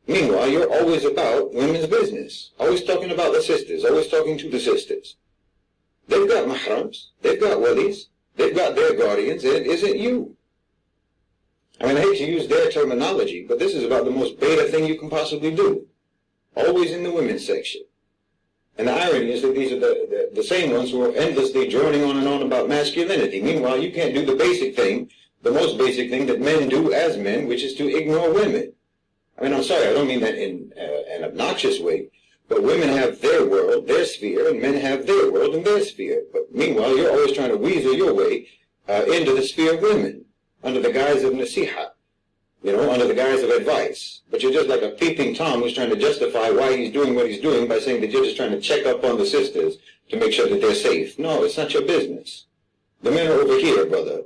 Meanwhile, you're always about women's business. Always talking about the sisters. Always talking to the sisters. They've got mahrams. They've got walis. They've got their guardians. And it isn't you. I mean, I hate to use their terminology, but this is about the most beta thing you can possibly do. Always in the women's section. And the irony is that these are the same ones who are endlessly droning on and on about masculinity. Meanwhile, you can't do the basic thing, the most basic thing that men do as men, which is to ignore women. I mean, I'm sorry, I don't mean that in an obnoxious way, but women have their world, their sphere, and men have their world and their sphere. But meanwhile, you're always trying to weasel your way into the sphere of women, under the guise of nasiha, under the guise of advice. But you're just like a peeping Tom who's trying to justify why he's doing what he's doing by saying that you're just trying to check up on the sisters to make sure that they're safe. No, it's not your business. The men are over here, brother.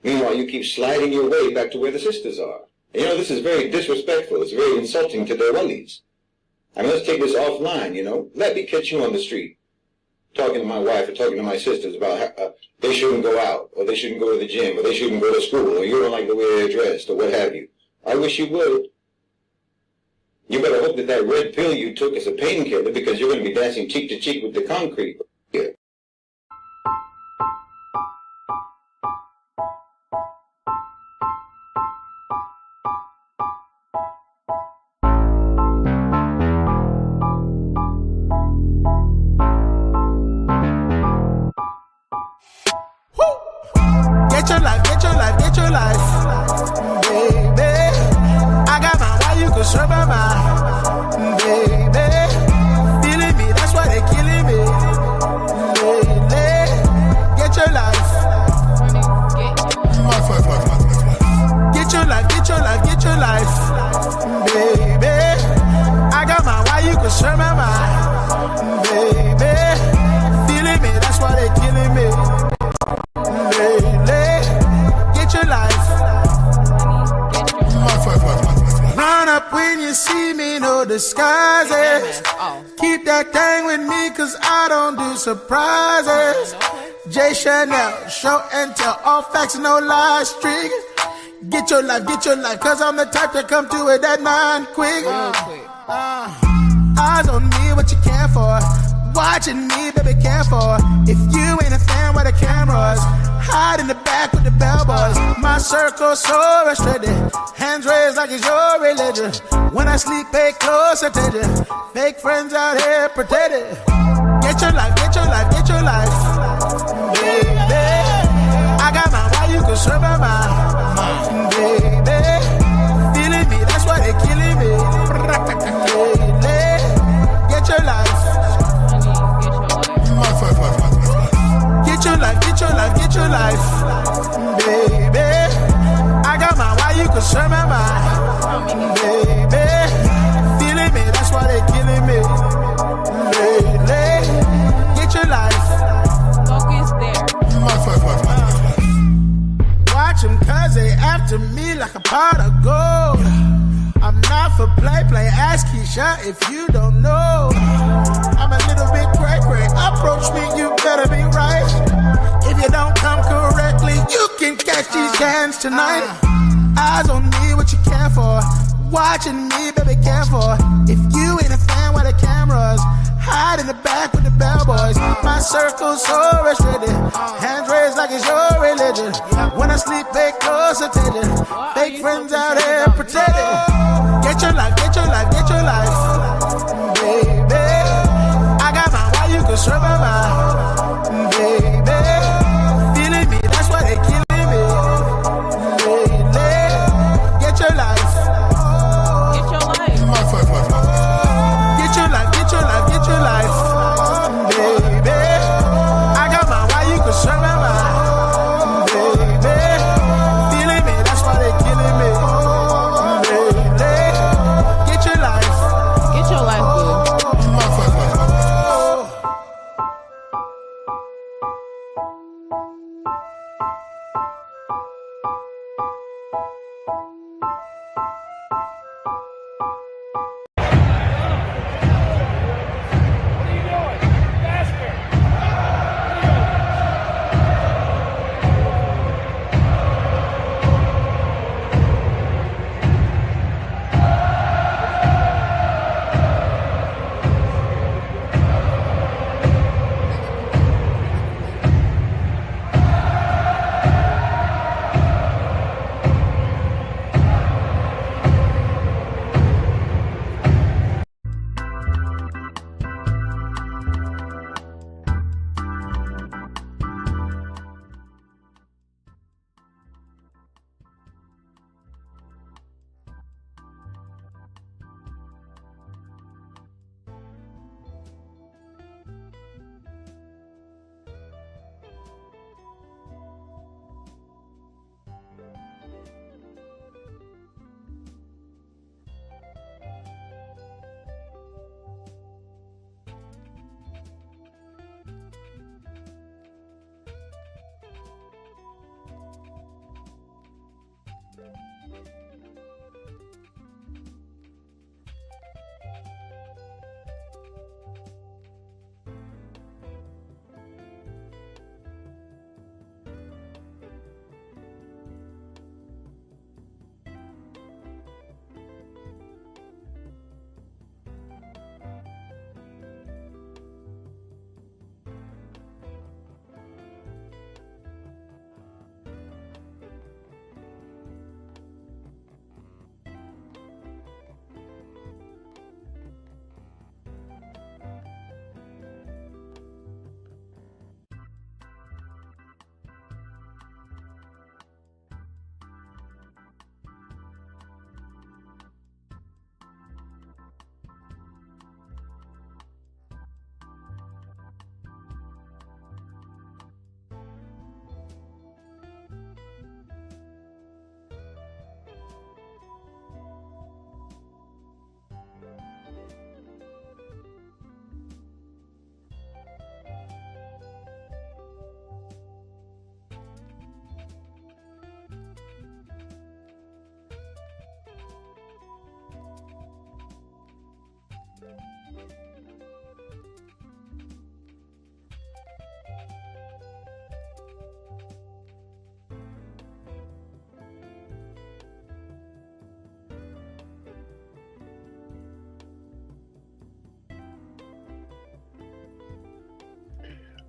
Meanwhile, you keep sliding your way back to where the sisters are. And this is very disrespectful. It's very insulting to their walis. I mean, let's take this offline, Let me catch you on the street talking to my wife or talking to my sisters about how they shouldn't go out, or they shouldn't go to the gym, or they shouldn't go to school, or you don't like the way they're dressed, or what have you. I wish you would. You better hope that red pill you took is a painkiller, because you're going to be dancing cheek to cheek with the concrete here. Get your life, baby. I got mine, why you could serve my mind, baby. Feeling me, that's why they killing me, lately. Get your life. Get your life, baby. I got mine, why you could serve my mind, baby. Feeling me, that's why they killing me, lately. Get your life. Run up when you see me, no disguises. Keep that thing with me, cause I don't do surprises. J Chanel, show and tell, all facts, no lies, streak. Get your life, cause I'm the type to come to it that 9 quick. Eyes on me, what you care for? Watching me, baby, care for. If you ain't a fan, where the cameras? Hide in the back with the bellboys. My circle so restricted. Hands raised like it's your religion. When I sleep, pay close attention. Fake friends out here pretending. Get your life, baby. I got mine, why you could serve my mind, baby. Feeling me, that's why they killing me, lately. Get your life. Get your life, baby. I got mine, why you could serve my mind, baby. Feeling me, that's why they killing me, lately. Get your life. Focus there. Watch them cause they after me like a pot of gold. I'm not for play, ask Keisha if you don't know. I'm a little bit cray-cray, approach me, you better be right. If you don't come correctly, you can catch these cans tonight. Eyes on me, what you care for? Watching me, baby, care for. If you ain't a fan, where the cameras? Hide in the back with the bellboys. My circle's so restricted. Hands raised like it's your religion. When I sleep, pay close attention. Fake friends out here pretending. Get your life, baby. I got mine, why you could serve my mind, baby. Feeling me, that's why they killing me, lately. Get your life. Get your life. Get your life, baby. I got mine, why you could serve my mind, baby. Feeling me, that's why they killing me, lately. Get your life. Get your life, boo.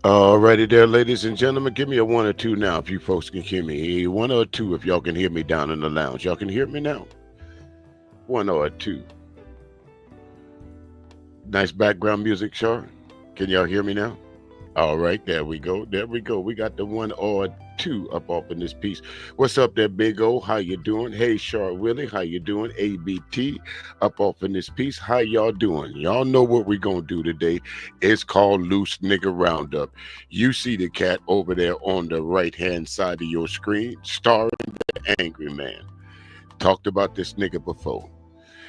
Alrighty there, ladies and gentlemen. Give me a 1 or 2 now if you folks can hear me. 1 or 2 if y'all can hear me down in the lounge. Y'all can hear me now? 1 or 2. Nice background music, Sean. Can y'all hear me now? All right, there we go. There we go. We got the 1 or 2 up off in this piece. What's up there, Big O? How you doing? Hey, Char Willie, how you doing? ABT up off in this piece. How y'all doing? Y'all know what we're going to do today. It's called Loose Nigga Roundup. You see the cat over there on the right-hand side of your screen, starring the Angryman. Talked about this nigga before.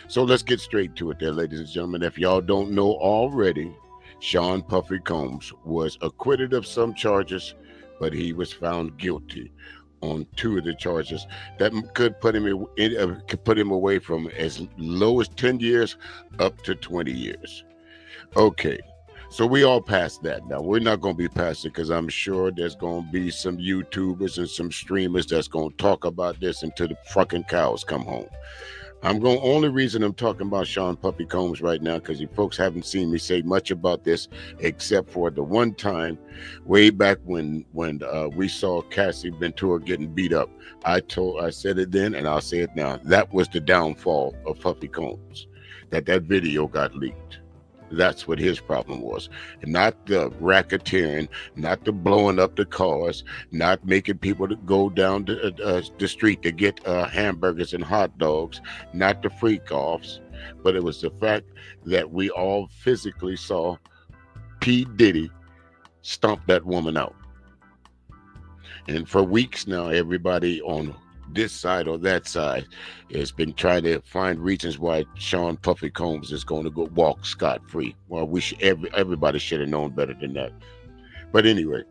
So let's get straight to it there, ladies and gentlemen. If y'all don't know already, Sean Puffy Combs was acquitted of some charges, but he was found guilty on 2 of the charges that could put him away from as low as 10 years up to 20 years. Okay, so we all passed that. Now we're not going to be past it because I'm sure there's going to be some YouTubers and some streamers that's going to talk about this until the fucking cows come home. Only reason I'm talking about Sean Puffy Combs right now, because you folks haven't seen me say much about this, except for the one time way back when we saw Cassie Ventura getting beat up. I said it then, and I'll say it now. That was the downfall of Puffy Combs. That video got leaked. That's what his problem was. Not the racketeering, not the blowing up the cars, not making people to go down the street to get hamburgers and hot dogs, not the freak offs, but it was the fact that we all physically saw P. Diddy stomp that woman out. And for weeks now, everybody on this side or that side has been trying to find reasons why Sean Puffy Combs is going to go walk scot-free. Well, everybody should have known better than that. But anyway,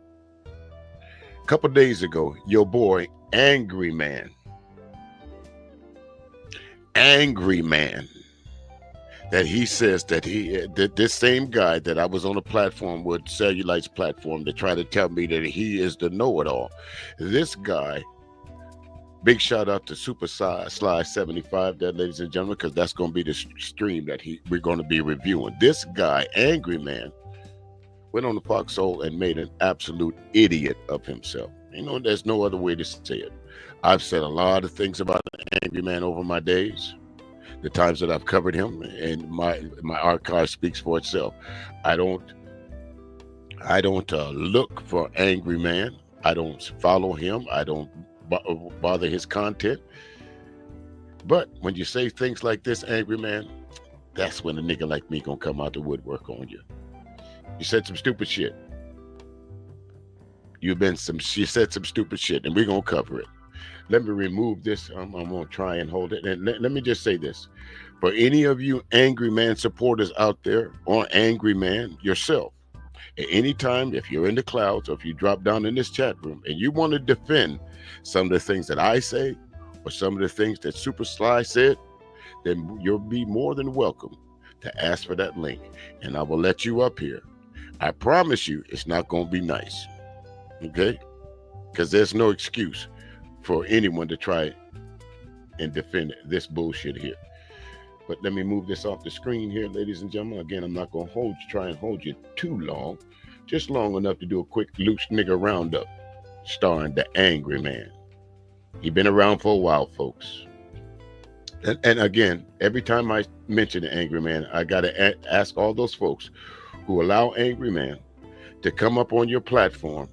a couple days ago, your boy Angryman, that he says that this same guy that I was on a platform with, Cellulite's platform, to try to tell me that he is the know-it-all. This guy. Big shout out to Super Sly 75 there, ladies and gentlemen, because that's going to be the stream that we're going to be reviewing. This guy, Angryman, went on the Foxhole and made an absolute idiot of himself. You know, there's no other way to say it. I've said a lot of things about Angryman over my days, the times that I've covered him, and my archive speaks for itself. I don't look for Angryman. I don't follow him. I don't bother his content. But when you say things like this, Angryman, that's when a nigga like me gonna come out the woodwork on you. You said some stupid shit. You said some stupid shit, and we're gonna cover it. Let me remove this. I'm gonna try and hold it. And let me just say this. For any of you Angryman supporters out there, or Angryman yourself, at any time, if you're in the clouds or if you drop down in this chat room and you want to defend some of the things that I say or some of the things that Super Sly said, then you'll be more than welcome to ask for that link, and I will let you up here. I promise you it's not going to be nice, okay? Because there's no excuse for anyone to try and defend this bullshit here. But let me move this off the screen here, ladies and gentlemen. Again, I'm not going to try and hold you too long, just long enough to do a quick Loose Nigga Roundup starring the Angryman. He been around for a while, folks. And again, every time I mention the Angryman, I got to ask all those folks who allow Angryman to come up on your platform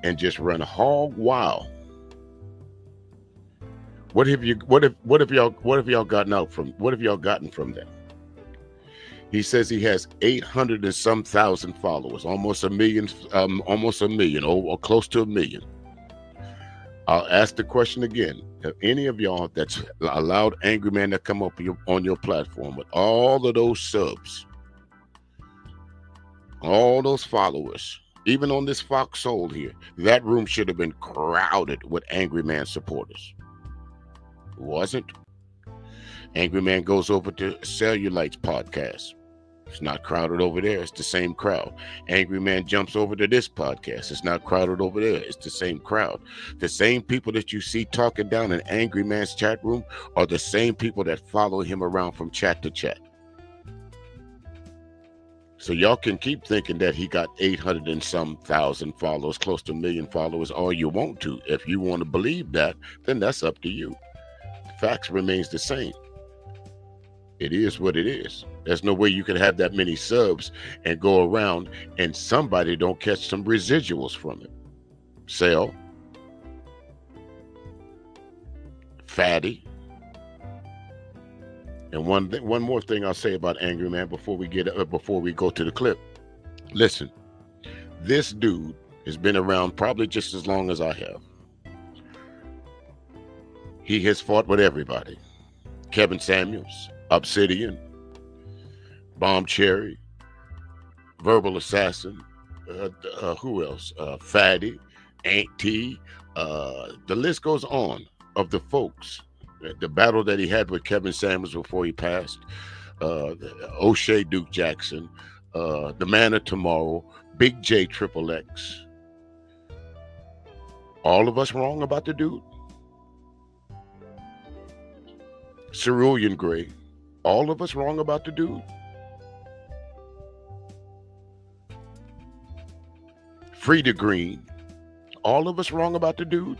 and just run hog wild. What have y'all gotten from that? He says he has 800 and some thousand followers, almost a million, or close to a million. I'll ask the question again. Have any of y'all that's allowed Angryman to come up on your platform with all of those subs, all those followers, even on this Foxhole here, that room should have been crowded with Angryman supporters. Wasn't. Angryman goes over to Cellulite's podcast. It's not crowded over there. It's the same crowd. Angryman jumps over to this podcast. It's not crowded over there. It's the same crowd. The same people that you see talking down in Angryman's chat room are the same people that follow him around from chat to chat. So y'all can keep thinking that he got 800 and some thousand followers, close to a million followers, all you want to. If you want to believe that, then that's up to you. The facts remains the same. It is what it is. There's no way you can have that many subs and go around and somebody don't catch some residuals from it. Sell, Fatty. And one more thing I'll say about Angryman before we go to the clip. Listen, this dude has been around probably just as long as I have. He has fought with everybody. Kevin Samuels, Obsidian, Bomb Cherry, Verbal Assassin, who else? Fatty, Aunt T. The list goes on of the folks. The battle that he had with Kevin Samuels before he passed, O'Shea Duke Jackson, the Man of Tomorrow, Big J Triple X. All of us wrong about the dude? Cerulean Gray. All of us wrong about the dude? Frida Green. All of us wrong about the dude?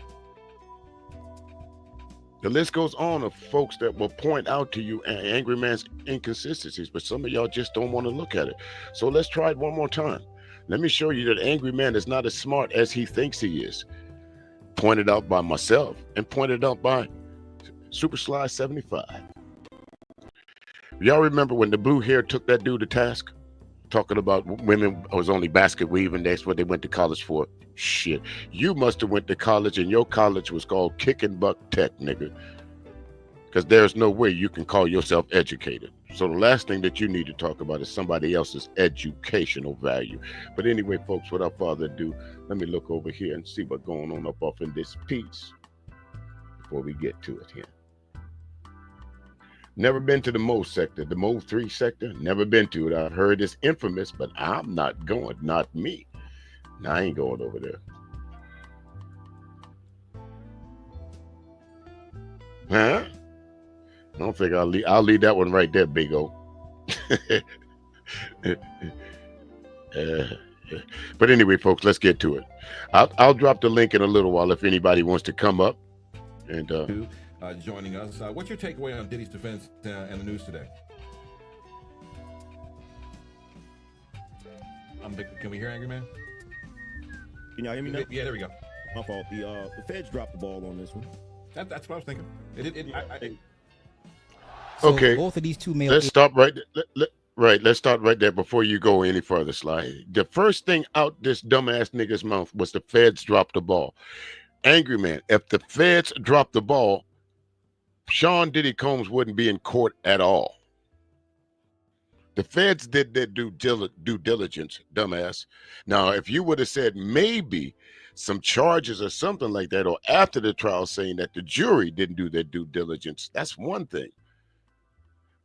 The list goes on of folks that will point out to you Angryman's inconsistencies, but some of y'all just don't want to look at it. So let's try it one more time. Let me show you that Angryman is not as smart as he thinks he is. Pointed out by myself and pointed out by Super Sly 75. Y'all remember when the blue hair took that dude to task? Talking about women was only basket weaving. That's what they went to college for. Shit. You must have went to college and your college was called Kicking Buck Tech, nigga. Because there's no way you can call yourself educated. So the last thing that you need to talk about is somebody else's educational value. But anyway, folks, without further ado, let me look over here and see what's going on up off in this piece before we get to it here. Never been to the Mo sector, the Mo 3 sector, never been to it. I've heard it's infamous, but I'm not going, not me. Nah, I ain't going over there. Huh? I don't think I'll leave that one right there, Big O. But anyway, folks, let's get to it. I'll drop the link in a little while if anybody wants to come up and joining us. What's your takeaway on Diddy's defense and the news today? Can we hear Angryman? Can y'all hear me now? Yeah, there we go. My fault. The Feds dropped the ball on this one. That's what I was thinking. So okay. Both of these two male. Let's stop right there. Let's start right there before you go any further, Sly. The first thing out this dumbass nigga's mouth was the Feds dropped the ball. Angryman, if the Feds dropped the ball, Sean Diddy Combs wouldn't be in court at all. The Feds did their due diligence, dumbass. Now, if you would have said maybe some charges or something like that, or after the trial saying that the jury didn't do their due diligence, that's one thing.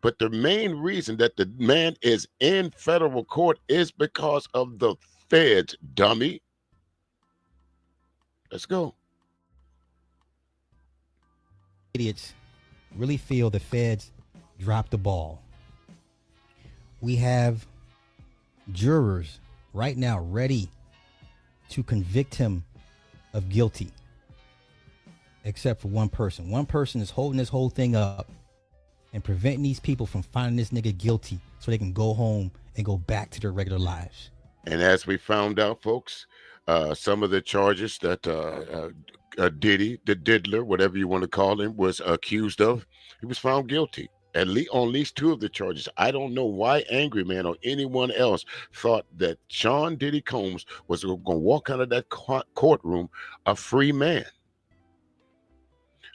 But the main reason that the man is in federal court is because of the Feds, dummy. Let's go. Idiots really feel the Feds dropped the ball. We have jurors right now ready to convict him of guilty, except for one person. One person is holding this whole thing up and preventing these people from finding this nigga guilty so they can go home and go back to their regular lives. And as we found out, folks, some of the charges that Diddy, the diddler, whatever you want to call him, was accused of, he was found guilty. On at least two of the charges. I don't know why Angryman or anyone else thought that Sean Diddy Combs was going to walk out of that courtroom a free man.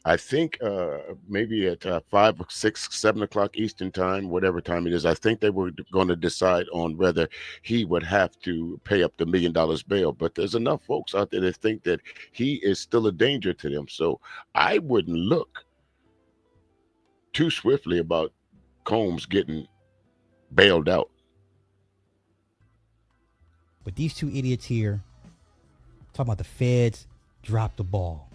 I think maybe at 5, 6, 7 o'clock Eastern time, whatever time it is, I think they were going to decide on whether he would have to pay up the $1 million bail. But there's enough folks out there that think that he is still a danger to them. So I wouldn't look too swiftly about Combs getting bailed out. But these two idiots here talking about the Feds dropped the ball.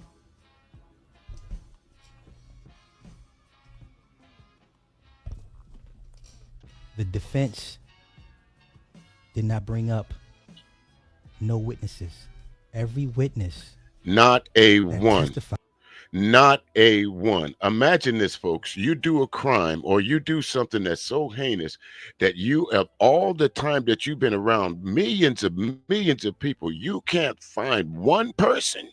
The defense did not bring up no witnesses. Every witness Not a that one. testified. Not a one. Imagine this, folks. You do a crime or you do something that's so heinous that you, of all the time that you've been around millions of people, you can't find one person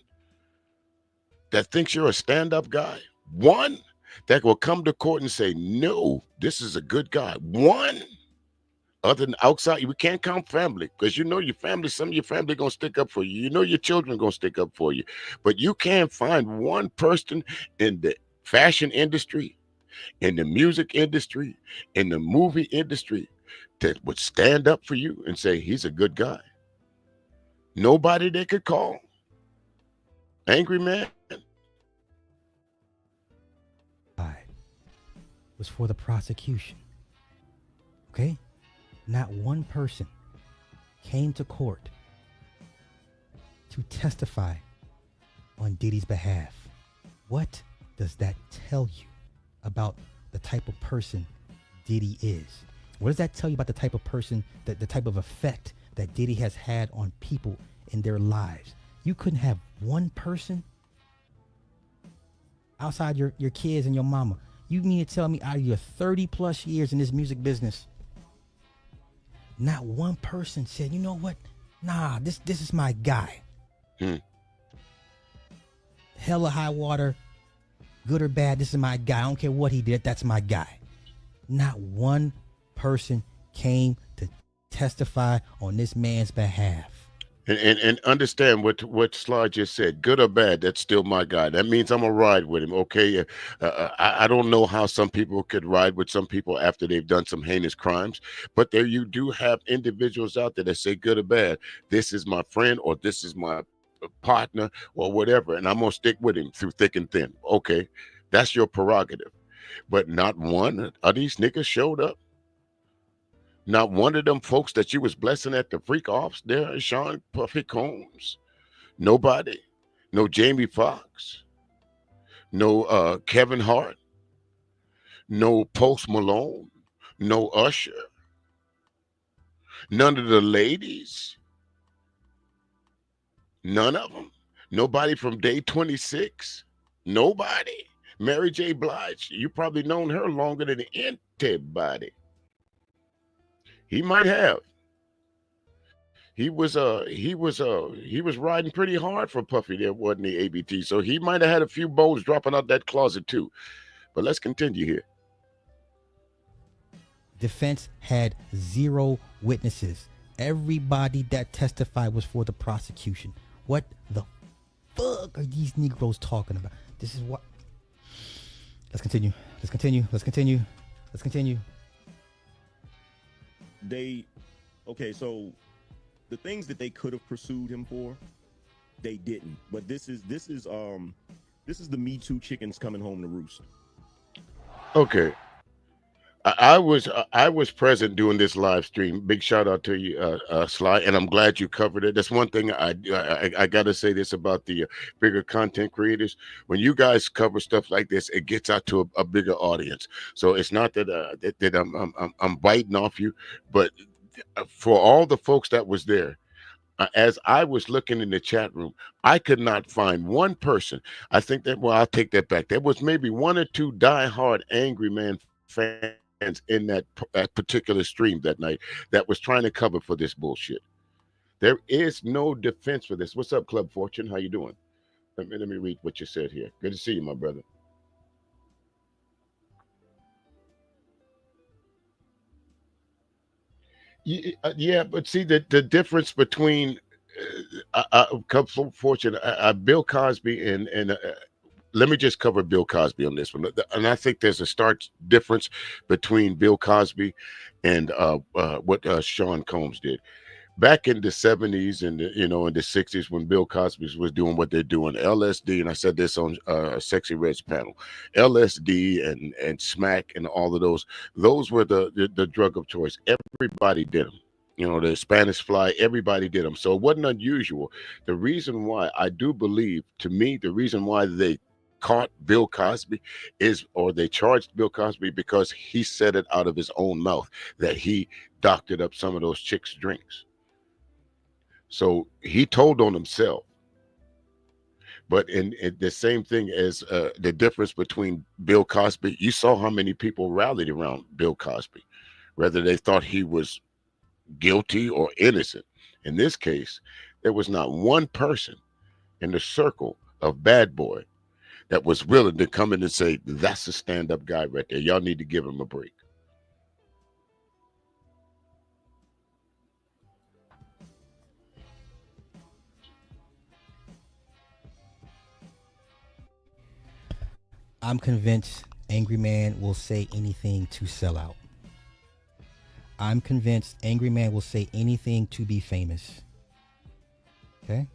that thinks you're a stand-up guy. One that will come to court and say, no, this is a good guy. One. Other than outside, we can't count family, because you know your family, some of your family gonna stick up for you. You know your children gonna stick up for you. But you can't find one person in the fashion industry, in the music industry, in the movie industry that would stand up for you and say he's a good guy. Nobody they could call. Angryman. Was for the prosecution. Okay? Not one person came to court to testify on Diddy's behalf. What does that tell you about the type of person Diddy is? What does that tell you about the type of person, the type of effect that Diddy has had on people in their lives? You couldn't have one person outside your kids and your mama. You mean to tell me out of your 30 plus years in this music business, not one person said, you know what? Nah, this is my guy. Hell or high water, good or bad, this is my guy. I don't care what he did, that's my guy. Not one person came to testify on this man's behalf. And understand what Slide just said. Good or bad, that's still my guy. That means I'm gonna ride with him. Okay, I don't know how some people could ride with some people after they've done some heinous crimes, but there you do have individuals out there that say good or bad, this is my friend or this is my partner or whatever, and I'm gonna stick with him through thick and thin. Okay, that's your prerogative. But not one of these niggas showed up. Not one of them folks that you was blessing at the freak offs there, Sean Puffy Combs. Nobody. No Jamie Foxx. No Kevin Hart. No Post Malone. No Usher. None of the ladies. None of them. Nobody from Day 26. Nobody. Mary J. Blige. You probably known her longer than anybody. He might have. He was riding pretty hard for Puffy there, wasn't he, ABT? So he might have had a few bones dropping out that closet too. But let's continue here. Defense had 0 witnesses. Everybody that testified was for the prosecution. What the fuck are these Negroes talking about? This is what. Let's continue. So the things that they could have pursued him for, they didn't. But this is the Me Too chickens coming home to roost. Okay. I was present doing this live stream. Big shout out to you, Sly, and I'm glad you covered it. That's one thing I got to say this about the bigger content creators. When you guys cover stuff like this, it gets out to a bigger audience. So it's not that I'm biting off you, but for all the folks that was there, as I was looking in the chat room, I could not find one person. I think that, well, I'll take that back. There was maybe 1 or 2 diehard Angryman fans in that particular stream that night that was trying to cover for this bullshit. There is no defense for this. What's up, Club Fortune? How you doing? Let me read what you said here. Good to see you, my brother. Yeah, but see the difference between Club Fortune, Bill Cosby and let me just cover Bill Cosby on this one. And I think there's a stark difference between Bill Cosby and what Sean Combs did. Back in the 70s and in the 60s when Bill Cosby was doing what they're doing, LSD, and I said this on Sexy Red's panel, LSD and smack and all of those were the drug of choice. Everybody did them. The Spanish fly, everybody did them. So it wasn't unusual. The reason why I do believe, to me, the reason why they caught Bill Cosby or they charged Bill Cosby because he said it out of his own mouth that he doctored up some of those chicks' drinks. So he told on himself. But in the same thing as the difference between Bill Cosby, you saw how many people rallied around Bill Cosby, whether they thought he was guilty or innocent. In this case, there was not one person in the circle of Bad Boy that was willing to come in and say, that's a stand-up guy right there. Y'all need to give him a break. I'm convinced Angryman will say anything to sell out. I'm convinced Angryman will say anything to be famous. Okay?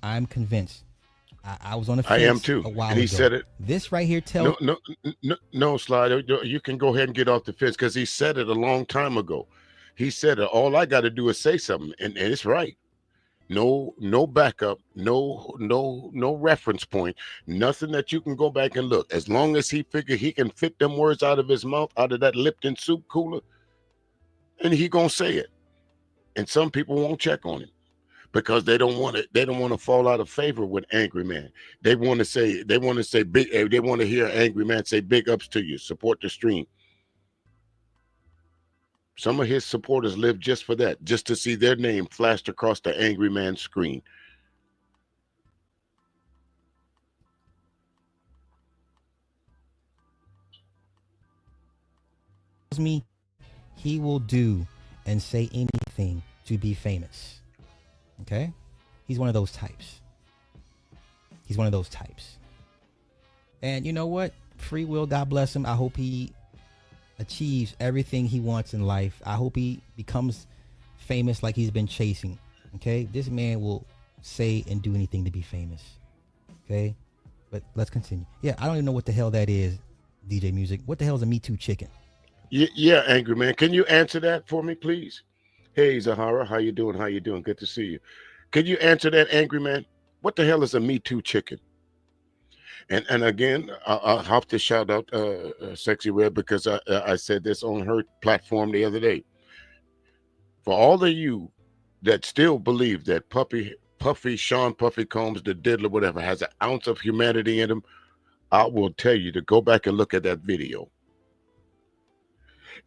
I'm convinced. I was on the fence. I am too. A while and he ago. said it. This right here tells. No, Slide. You can go ahead and get off the fence because he said it a long time ago. He said it. All I got to do is say something, and it's right. No backup, no reference point, nothing that you can go back and look. As long as he figure he can fit them words out of his mouth, out of that Lipton soup cooler, and he gonna say it. And some people won't check on him because they don't want it. They don't want to fall out of favor with Angryman. They want to say big. They want to hear Angryman say big ups to you. Support the stream. Some of his supporters live just for that, just to see their name flashed across the Angryman screen. Me, he will do and say anything to be famous. Okay? He's one of those types. He's one of those types. And you know what? Free will, God bless him. I hope he achieves everything he wants in life. I hope he becomes famous like he's been chasing. Okay? This man will say and do anything to be famous. Okay? But let's continue. Yeah, I don't even know what the hell that is, DJ Music. What the hell is a Me Too chicken? Yeah, Angryman. Can you answer that for me, please? Hey, Zahara, how you doing? How you doing? Good to see you. Can you answer that, Angryman? What the hell is a Me Too chicken? And again, I'll have to shout out Sexy Red because I said this on her platform the other day. For all of you that still believe that Sean Puffy Combs, the diddler, whatever, has an ounce of humanity in him, I will tell you to go back and look at that video.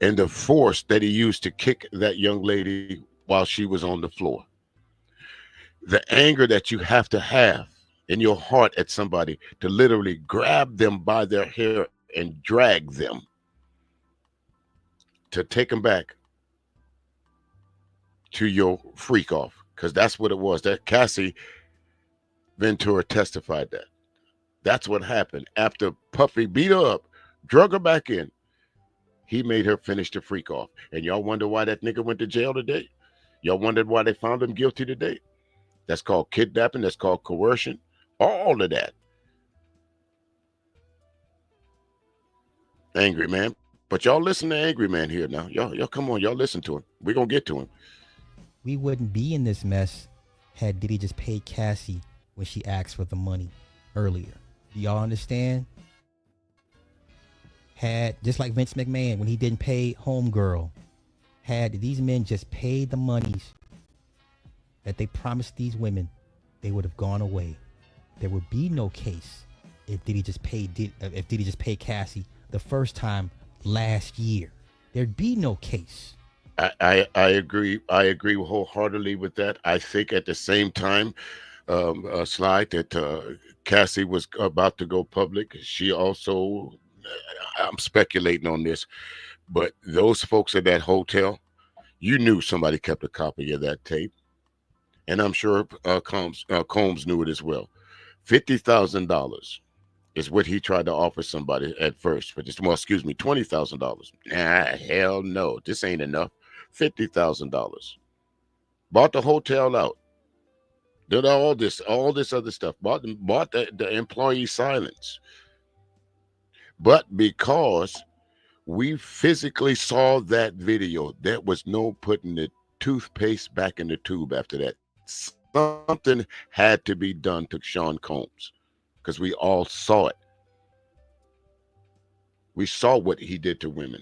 And the force that he used to kick that young lady while she was on the floor. The anger that you have to have in your heart at somebody to literally grab them by their hair and drag them to take them back to your freak off. Because that's what it was. That Cassie Ventura testified that. That's what happened. After Puffy beat her up, drug her back in, he made her finish the freak off. And y'all wonder why that nigga went to jail today? Y'all wondered why they found him guilty today? That's called kidnapping. That's called coercion. All of that. Angryman. But y'all listen to Angryman here now. Y'all come on. Y'all listen to him. We're going to get to him. We wouldn't be in this mess had Diddy just paid Cassie when she asked for the money earlier. Do y'all understand? Had, just like Vince McMahon when he didn't pay Homegirl, had these men just paid the monies that they promised these women, they would have gone away. There would be no case if Diddy just paid Cassie the first time last year. There'd be no case. I agree. I agree wholeheartedly with that. I think at the same time, Slide, that Cassie was about to go public. She also, I'm speculating on this, but those folks at that hotel, you knew somebody kept a copy of that tape. And I'm sure Combs knew it as well. $50,000 is what he tried to offer somebody at first. But $20,000. Nah, hell no. This ain't enough. $50,000. Bought the hotel out. Did all this other stuff. Bought the employee silence. But because we physically saw that video, there was no putting the toothpaste back in the tube after that. Something had to be done to Sean Combs because we all saw it. We saw what he did to women.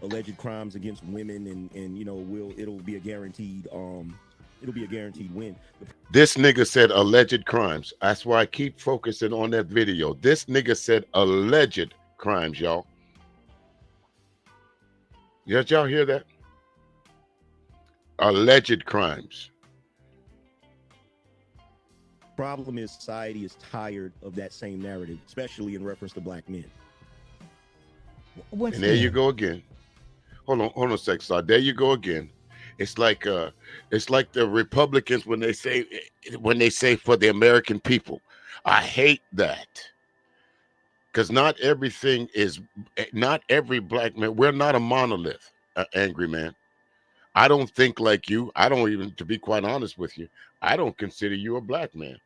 alleged crimes against women, and you know, it'll be a guaranteed win. This nigga said alleged crimes. That's why I keep focusing on that video. This nigga said alleged crimes, y'all. Did y'all hear that? Alleged crimes. Problem is, society is tired of that same narrative, especially in reference to black men. What's and there you go again. Hold on a sec, so there you go again. It's like the Republicans when they say for the American people. I hate that. Because not every black man, we're not a monolith, angry man. I don't think like you. I don't even, to be quite honest with you, I don't consider you a black man.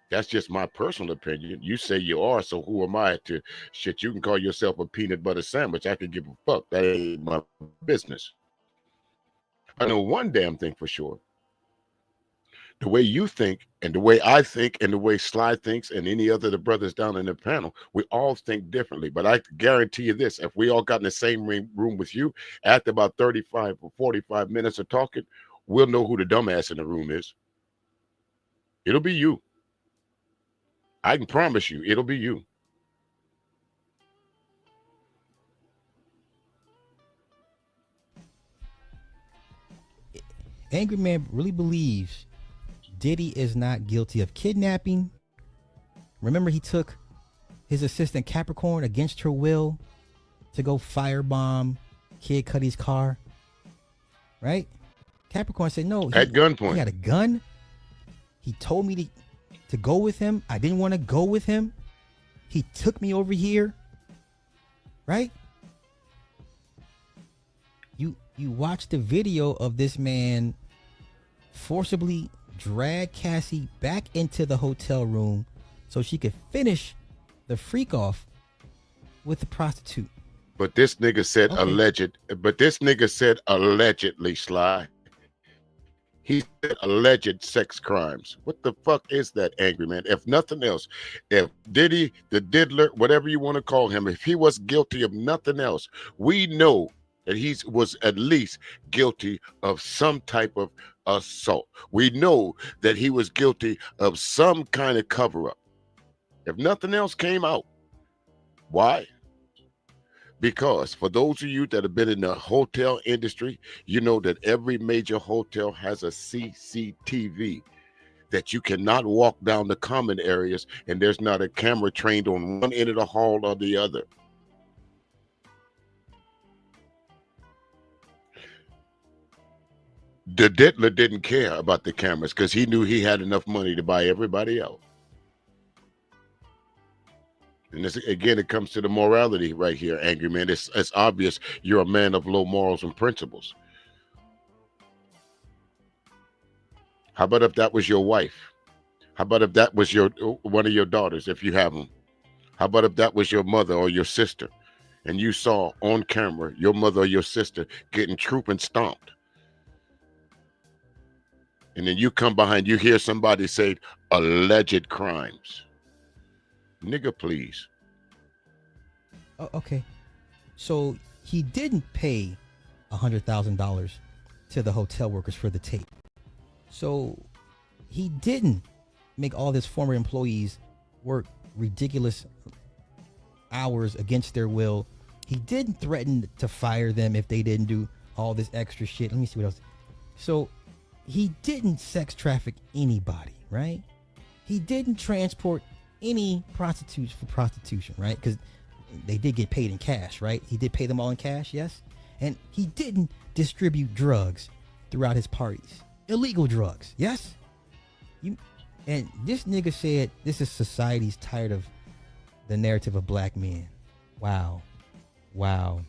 That's just my personal opinion. You say you are, so who am I to shit? You can call yourself a peanut butter sandwich. I can give a fuck. That ain't my business. I know one damn thing for sure. The way you think and the way I think and the way Sly thinks and any other of the brothers down in the panel, we all think differently. But I guarantee you this, if we all got in the same room with you, after about 35 or 45 minutes of talking, we'll know who the dumbass in the room is. It'll be you. I can promise you, it'll be you. Angryman really believes Diddy is not guilty of kidnapping. Remember, he took his assistant Capricorn against her will to go firebomb Kid Cudi's car. Right? Capricorn said no. At gunpoint. He had a gun. He told me to go with him. I didn't want to go with him. He took me over here. Right? You watch the video of this man forcibly drag Cassie back into the hotel room so she could finish the freak off with the prostitute. But this nigga said alleged. But this nigga said allegedly, Sly. He said alleged sex crimes. What the fuck is that, angry man? If nothing else, if Diddy, the diddler, whatever you want to call him, if he was guilty of nothing else, we know that he was at least guilty of some type of assault. We know that he was guilty of some kind of cover-up. If nothing else came out. Why? Because for those of you that have been in the hotel industry, you know that every major hotel has a CCTV, that you cannot walk down the common areas and there's not a camera trained on one end of the hall or the other. The diddler didn't care about the cameras because he knew he had enough money to buy everybody out. And this, again, it comes to the morality right here, angry man. It's obvious you're a man of low morals and principles. How about if that was your wife? How about if that was one of your daughters, if you have them? How about if that was your mother or your sister, and you saw on camera your mother or your sister getting troop and stomped? And then you come behind, you hear somebody say alleged crimes. Nigga, please. Oh, okay. So he didn't pay $100,000 to the hotel workers for the tape. So he didn't make all his former employees work ridiculous hours against their will. He didn't threaten to fire them if they didn't do all this extra shit. Let me see what else. So he didn't sex traffic anybody, right? He didn't transport any prostitutes for prostitution, right? Because they did get paid in cash, right? He did pay them all in cash, yes? And he didn't distribute drugs throughout his parties. Illegal drugs, yes? And this nigga said this is society's tired of the narrative of black men. Wow. Wow.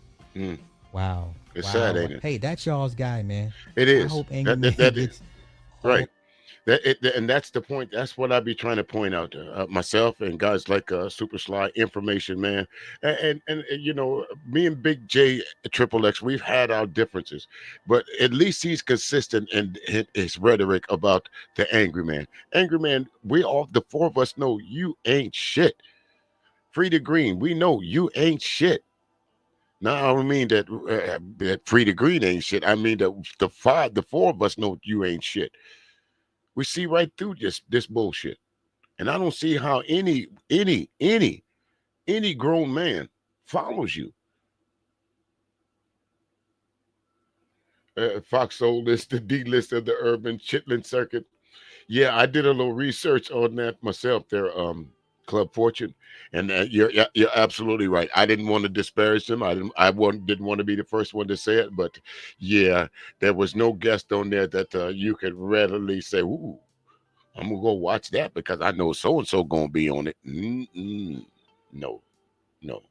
Wow. It's sad, ain't it? Hey, that's y'all's guy, man. It is. I hope Angryman gets right. And that's the point. That's what I be trying to point out to myself and guys like Super Sly, Information Man, and you know, me and Big J Triple X, we've had our differences, but at least he's consistent in his rhetoric about the angry man. Angry man, we all, the four of us, know you ain't shit. Free to Green, we know you ain't shit. Now I don't mean that Frida Green ain't shit. I mean that the four of us know you ain't shit. We see right through this bullshit, and I don't see how any grown man follows you. Fox Soul is the D list of the urban chitlin circuit. Yeah, I did a little research on that myself there, Club Fortune, and you're absolutely right. I didn't want to disparage them. Didn't want to be the first one to say it, but yeah, there was no guest on there that you could readily say, "Ooh, I'm gonna go watch that because I know so and so gonna be on it." No, no.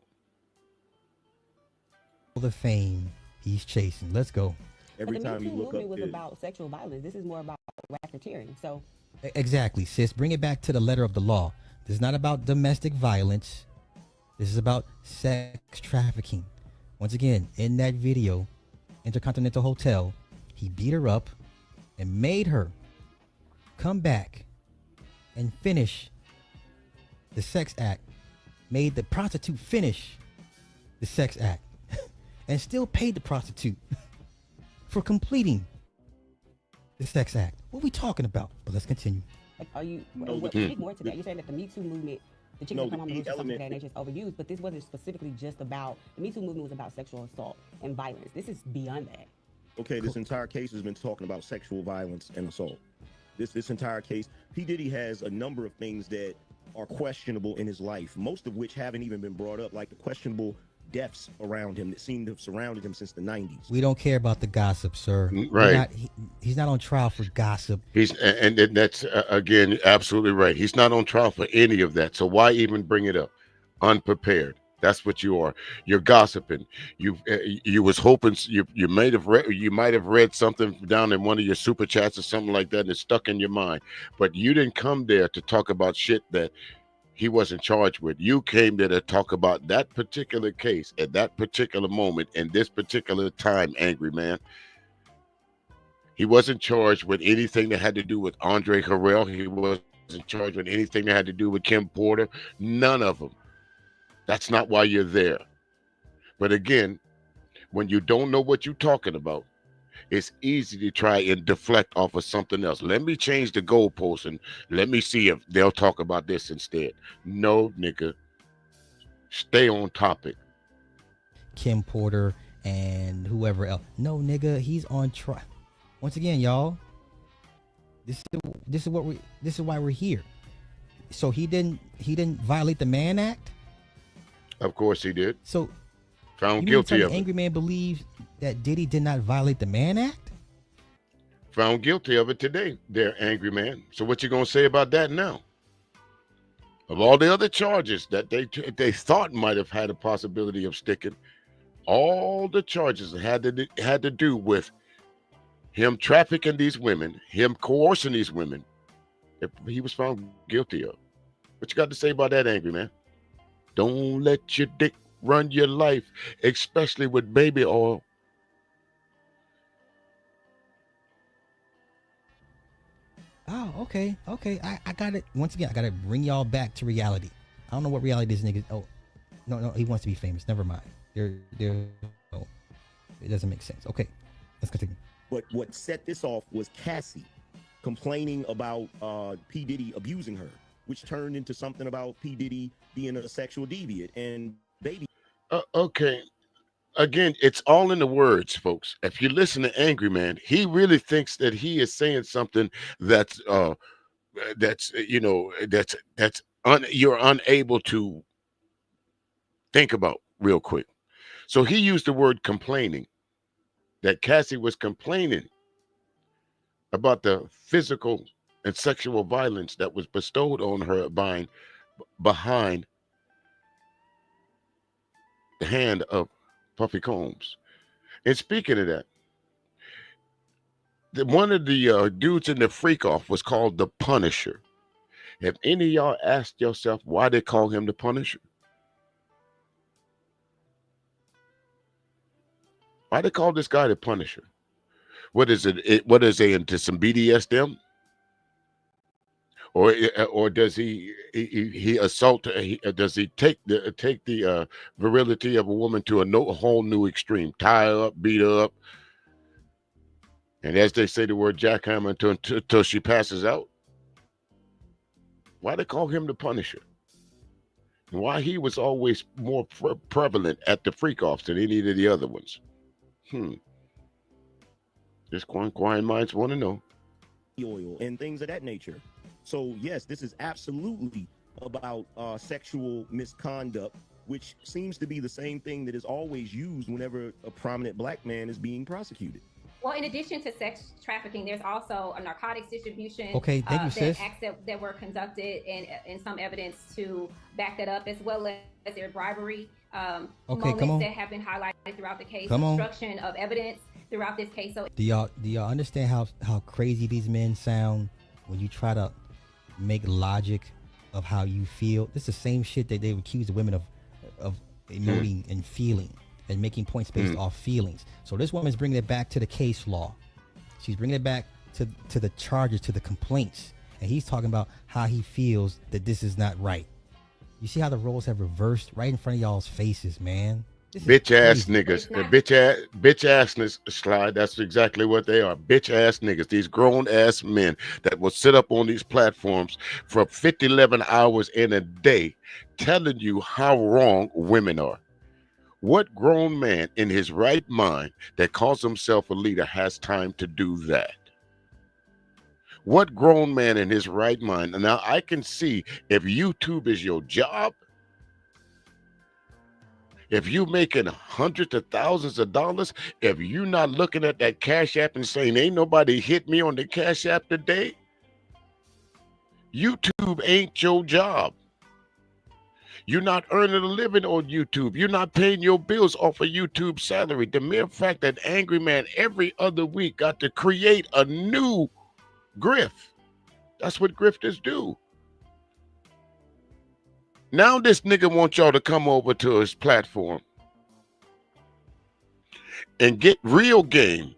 The fame he's chasing. Let's go. Every But the time Me you Too look movement up, was about sexual violence. This is more about racketeering. So Exactly, sis. Bring it back to the letter of the law. This is not about domestic violence. This is about sex trafficking. Once again, in that video, Intercontinental Hotel, he beat her up and made her come back and finish the sex act. Made the prostitute finish the sex act and still paid the prostitute for completing the sex act. What are we talking about? But let's continue. like, are you No, what, the- speak more to that? You're saying that the Me Too movement, the chicks No, that come the on the key loose or something element- like that nature is overused, but this wasn't specifically just about the Me Too movement was about sexual assault and violence. This is beyond that. Okay, this entire case has been talking about sexual violence and assault. This entire case, P. Diddy has a number of things that are questionable in his life, most of which haven't even been brought up, like the questionable deaths around him that seem to have surrounded him since the 90s. We don't care about the gossip, sir. Right. He's not on trial for gossip. And that's again absolutely right. He's not on trial for any of that. So why even bring it up? Unprepared. That's what you are. You're gossiping. You was hoping you might have read something down in one of your super chats or something like that, and it's stuck in your mind. But you didn't come there to talk about shit that he wasn't charged with. You came there to talk about that particular case at that particular moment in this particular time, angry man. He wasn't charged with anything that had to do with Andre Harrell. He wasn't charged with anything that had to do with Kim Porter. None of them. That's not why you're there. But again, when you don't know what you're talking about, it's easy to try and deflect off of something else. Let me change the goalpost and let me see if they'll talk about this instead. No, nigga. Stay on topic. Kim Porter and whoever else. No, nigga, he's on trial. Once again, y'all, this is why we're here. So he didn't violate the Mann Act. Of course he did. So Found you guilty mean of it. Angry Man believes that Diddy did not violate the Mann Act? Found guilty of it today, there, angry man. So what you gonna say about that now? Of all the other charges that they thought might have had a possibility of sticking, all the charges had to do with him trafficking these women, him coercing these women. If he was found guilty of. What you got to say about that, angry man? Don't let your dick run your life, especially with baby oil. Oh, okay. I got it. Once again, I got to bring y'all back to reality. I don't know what reality this nigga. Oh, no, he wants to be famous. Never mind. Oh, it doesn't make sense. Okay, let's continue. But what set this off was Cassie complaining about P. Diddy abusing her, which turned into something about P. Diddy being a sexual deviant. And baby. Okay. Again, it's all in the words, folks. If you listen to Angry Man, he really thinks that he is saying something that's you're unable to think about real quick. So he used the word complaining, that Cassie was complaining about the physical and sexual violence that was bestowed on her behind the hand of Puffy Combs. And speaking of that, one of the dudes in the freak off was called the Punisher. Have any of y'all asked yourself why they call him the Punisher? Why they call this guy the Punisher? What is it? What is they into some BDSM? or does he assault? Does he take the virility of a woman to a whole new extreme? Tie her up, beat her up, and as they say the word jackhammer until she passes out. Why they call him the Punisher? And why he was always more prevalent at the freak-offs than any of the other ones? Just inquiring minds want to know. Oil and things of that nature. So yes, this is absolutely about sexual misconduct, which seems to be the same thing that is always used whenever a prominent black man is being prosecuted. Well, in addition to sex trafficking, there's also a narcotics distribution. Okay, thank you, sis. Acts that were conducted and some evidence to back that up, as well as their bribery moments that have been highlighted throughout the case. Destruction of evidence throughout this case. So do y'all understand how crazy these men sound when you try to make logic of how you feel? This is the same shit that they've accused the women of emoting and feeling and making points based off feelings. So this woman's bringing it back to the case law. She's bringing it back to the charges, to the complaints. And he's talking about how he feels that this is not right. You see how the roles have reversed right in front of y'all's faces, man. Bitch ass niggas. Bitch assness slide. That's exactly what they are. Bitch ass niggas. These grown ass men that will sit up on these platforms for 11 hours in a day telling you how wrong women are. What grown man in his right mind that calls himself a leader has time to do that? What grown man in his right mind? Now I can see if YouTube is your job, if you making hundreds of thousands of dollars, if you not looking at that Cash App and saying, ain't nobody hit me on the Cash App today, YouTube ain't your job. You're not earning a living on YouTube. You're not paying your bills off a YouTube salary. The mere fact that Angryman every other week got to create a new grift. That's what grifters do. Now this nigga wants y'all to come over to his platform and get real game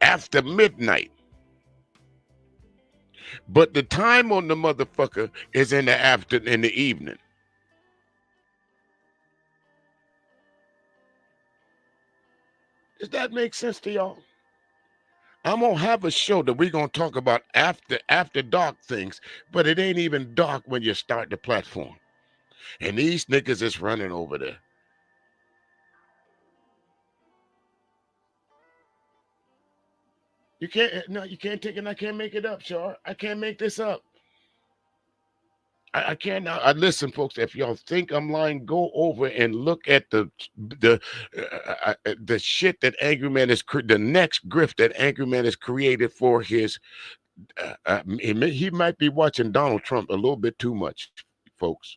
after midnight. But the time on the motherfucker is in the evening. Does that make sense to y'all? I'm gonna have a show that we're gonna talk about after dark things, but it ain't even dark when you start the platform. And these niggas is running over there. You can't take it. I can't make it up, Char. I can't make this up. I can't. Listen, folks. If y'all think I'm lying, go over and look at the shit that Angryman is the next grift that Angryman has created for his. He might be watching Donald Trump a little bit too much, folks.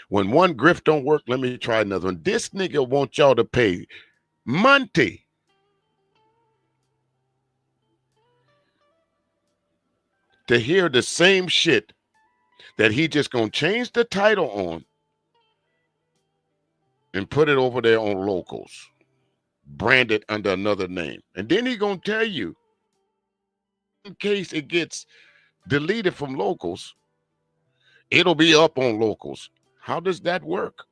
When one grift don't work, let me try another one. This nigga wants y'all to pay money to hear the same shit that he just gonna change the title on and put it over there on locals, brand it under another name. And then he gonna tell you, in case it gets deleted from locals, it'll be up on locals. How does that work?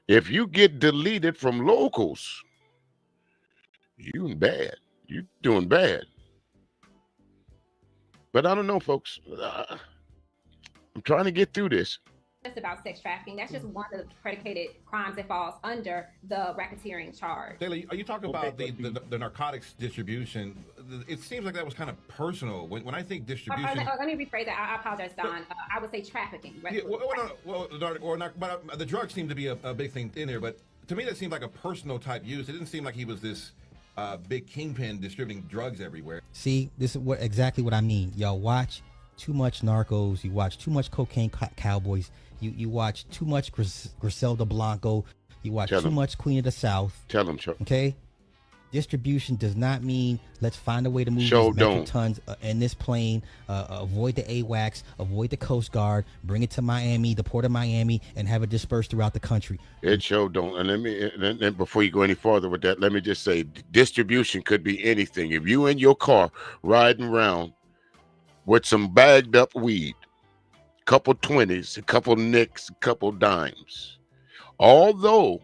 If you get deleted from locals, you bad. You doing bad. But I don't know, folks. I'm trying to get through this. Just about sex trafficking. That's just one of the predicated crimes that falls under the racketeering charge. Taylor, are you talking about the narcotics distribution? It seems like that was kind of personal. When I think distribution... let me rephrase that. I apologize, Don. I would say trafficking. Right? Yeah, but the drugs seem to be a big thing in there. But to me, that seemed like a personal type use. It didn't seem like he was this big kingpin distributing drugs everywhere. See, this is exactly what I mean. Y'all watch too much Narcos. You watch too much Cocaine Cowboys. You watch too much Griselda Blanco. You watch too much Queen of the South. Tell him, Chuck. Okay? Distribution does not mean let's find a way to move Sure these metric don't. tons in this plane, avoid the AWACS, avoid the Coast Guard, bring it to Miami, the port of Miami, and have it dispersed throughout the country. It sure don't. And then before you go any farther with that, let me just say distribution could be anything. If you in your car riding around with some bagged up weed, couple 20s, a couple nicks, a couple dimes, although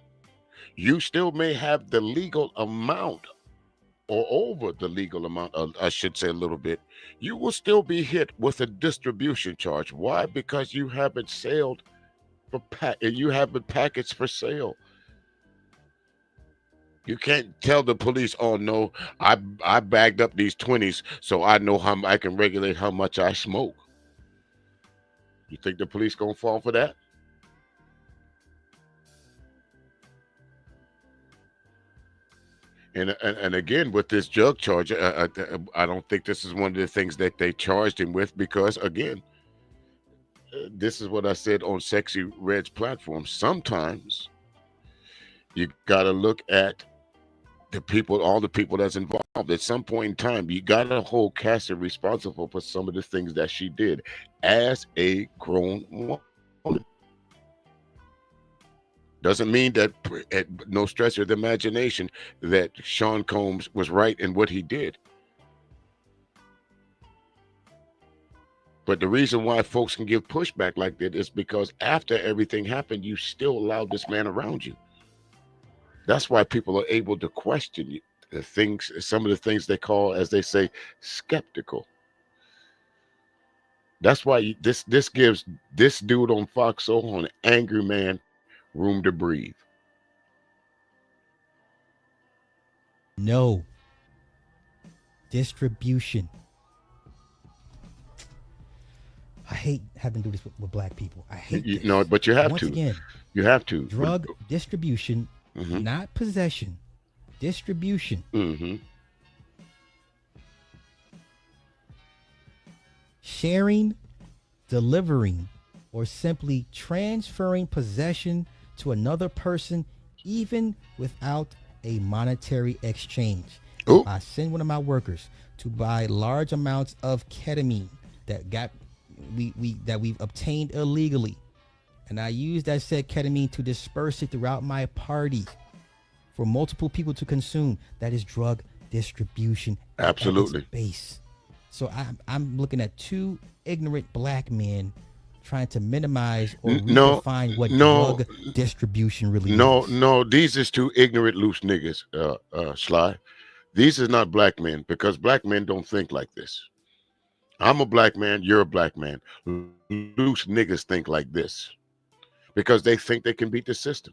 you still may have the legal amount or over the legal amount, I should say a little bit, you will still be hit with a distribution charge. Why? Because you haven't sailed for you haven't packaged for sale. You can't tell the police, oh no, I bagged up these 20s so I know how I can regulate how much I smoke. You think the police gonna fall for that? And again, with this drug charge, I don't think this is one of the things that they charged him with, because again, this is what I said on Sexy Red's platform. Sometimes you got to look at the people, all the people that's involved. At some point in time, you got to hold Cassie responsible for some of the things that she did as a grown woman. Doesn't mean that, at no stretch of the imagination, that Sean Combs was right in what he did. But the reason why folks can give pushback like that is because after everything happened, you still allowed this man around you. That's why people are able to question you, the things, some of the things they call, as they say, skeptical. That's why this gives this dude on Fox Soul, on Angryman, room to breathe. No. Distribution. I hate having to do this with black people. I hate this. No, but you have Once to. Again, you have to. Drug distribution, not possession. Distribution. Sharing, delivering, or simply transferring possession to another person, even without a monetary exchange. Ooh. I send one of my workers to buy large amounts of ketamine that we've obtained illegally, and I use that said ketamine to disperse it throughout my party for multiple people to consume. That is drug distribution. Absolutely. At its base. So I'm looking at two ignorant black men trying to minimize or redefine what drug distribution really is. No, these is two ignorant loose niggas, Sly. These is not black men, because black men don't think like this. I'm a black man, you're a black man. Loose niggas think like this because they think they can beat the system.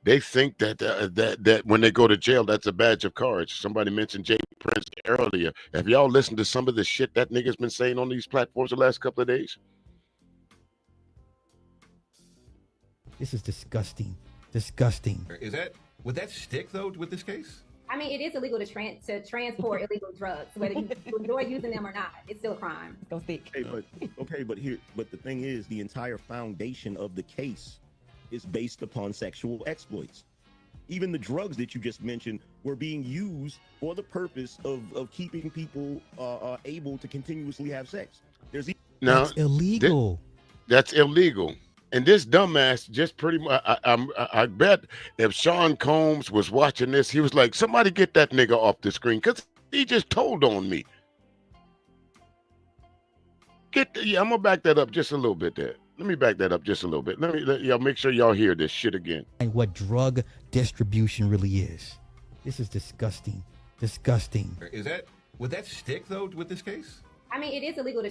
They think that when they go to jail, that's a badge of courage. Somebody mentioned Jay Prez earlier. Have y'all listened to some of the shit that nigga's been saying on these platforms the last couple of days? This is disgusting. Disgusting. Would that stick though with this case? I mean, it is illegal to transport illegal drugs, whether you enjoy using them or not. It's still a crime. Don't stick. But the thing is, the entire foundation of the case is based upon sexual exploits. Even the drugs that you just mentioned were being used for the purpose of keeping people able to continuously have sex. That's illegal. That's illegal. And this dumbass just pretty much, I bet if Sean Combs was watching this, he was like, somebody get that nigga off the screen, because he just told on me. I'm going to back that up just a little bit there. Let me back that up just a little bit. Let y'all make sure y'all hear this shit again. And what drug distribution really is. This is disgusting. Disgusting. Would that stick though with this case? I mean, it is illegal to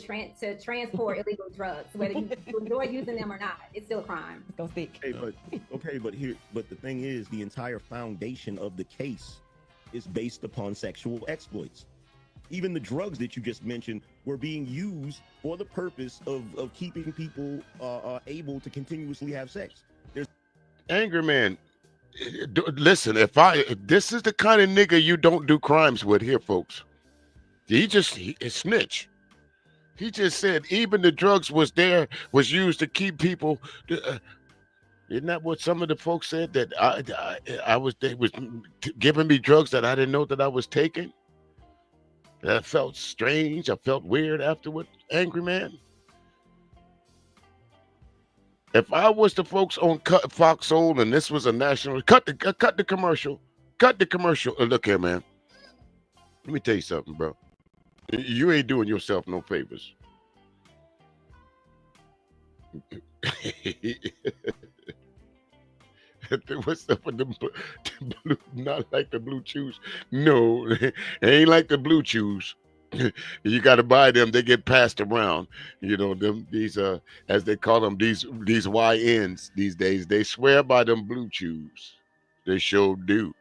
transport illegal drugs, whether you enjoy using them or not. It's still a crime. Don't stick. But the thing is, the entire foundation of the case is based upon sexual exploits. Even the drugs that you just mentioned were being used for the purpose of keeping people able to continuously have sex. Angryman, listen, this is the kind of nigga you don't do crimes with here, folks. He snitch. He just said even the drugs was used to keep people. Isn't that what some of the folks said, that they was giving me drugs that I didn't know that I was taking? That I felt strange. I felt weird afterward. Angryman. If I was the folks on Foxhole and this was a national, cut the commercial. Cut the commercial. Look here, man. Let me tell you something, bro. You ain't doing yourself no favors. What's up with the blue? Not like the blue chews. No, it ain't like the blue chews. You got to buy them. They get passed around. You know them. These as they call them, these YNs these days. They swear by them blue chews. They sure do.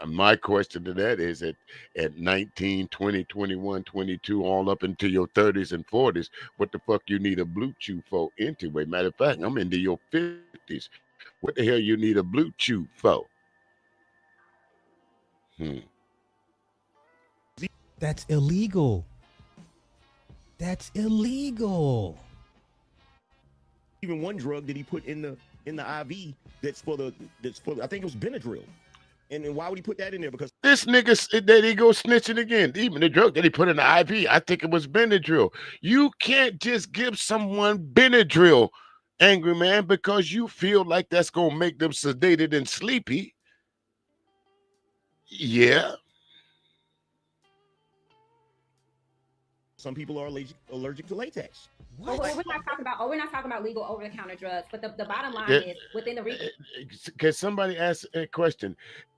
My question to that is at 19, 20, 21, 22, all up into your 30s and 40s, what the fuck you need a blue chew for anyway? Matter of fact, I'm into your 50s. What the hell you need a blue chew for? That's illegal. That's illegal. Even one drug that he put in the IV that's for I think it was Benadryl. And why would he put that in there? Because this nigga, there he go snitching again. Even the drug that he put in the IV, I think it was Benadryl. You can't just give someone Benadryl, Angryman, because you feel like that's going to make them sedated and sleepy. Yeah. Some people are allergic to latex. What? We're not talking about legal over-the-counter drugs, but the bottom line is within the Can somebody ask a question?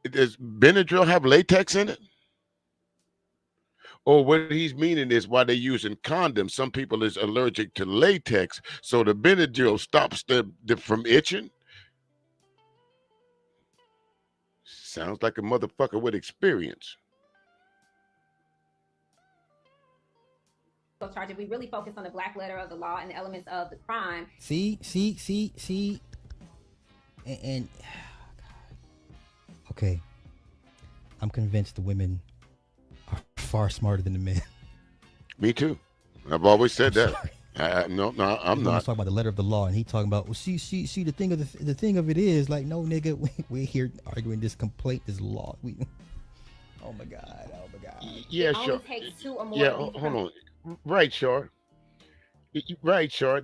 Does Benadryl have latex in it? Or what he's meaning is, while they're using condoms, some people is allergic to latex, so the Benadryl stops them from itching. Sounds like a motherfucker with experience. Charges. We really focus on the black letter of the law and the elements of the crime. See, and okay, I'm convinced the women are far smarter than the men. Me too. I've always said that. No, I'm not. Talking about the letter of the law, and he talking about, well, see, the thing of it is, like, no, nigga, we're here arguing this complaint, this law. Oh my god. Yeah, it sure. only takes two or more. Yeah, hold on. Right, Shar. Right, Shar.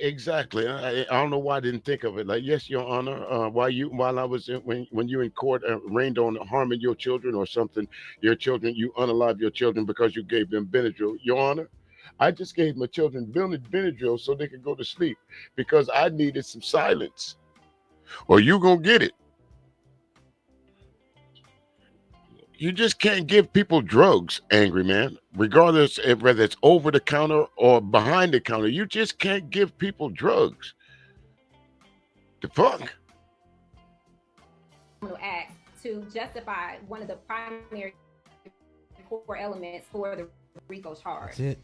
Exactly. I don't know why I didn't think of it. Like, yes, Your Honor. While I was when you in court rained on harming your children or something, you unalive your children because you gave them Benadryl. Your Honor, I just gave my children Benadryl so they could go to sleep because I needed some silence. Or you gonna get it. You just can't give people drugs, Angryman, regardless of whether it's over the counter or behind the counter. You just can't give people drugs. The fuck? Act to justify one of the primary core elements for the RICO charge. There's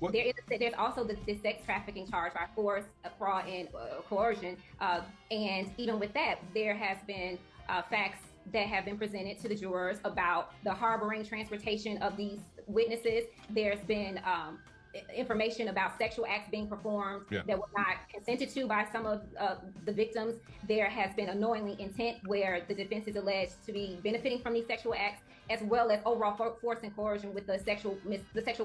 also the sex trafficking charge by force, fraud, and coercion. And even with that, there has been facts that have been presented to the jurors about the harboring, transportation of these witnesses. There's been information about sexual acts being performed that were not consented to by some of the victims. There has been unknowingly intent where the defense is alleged to be benefiting from these sexual acts, as well as overall force and coercion with the sexual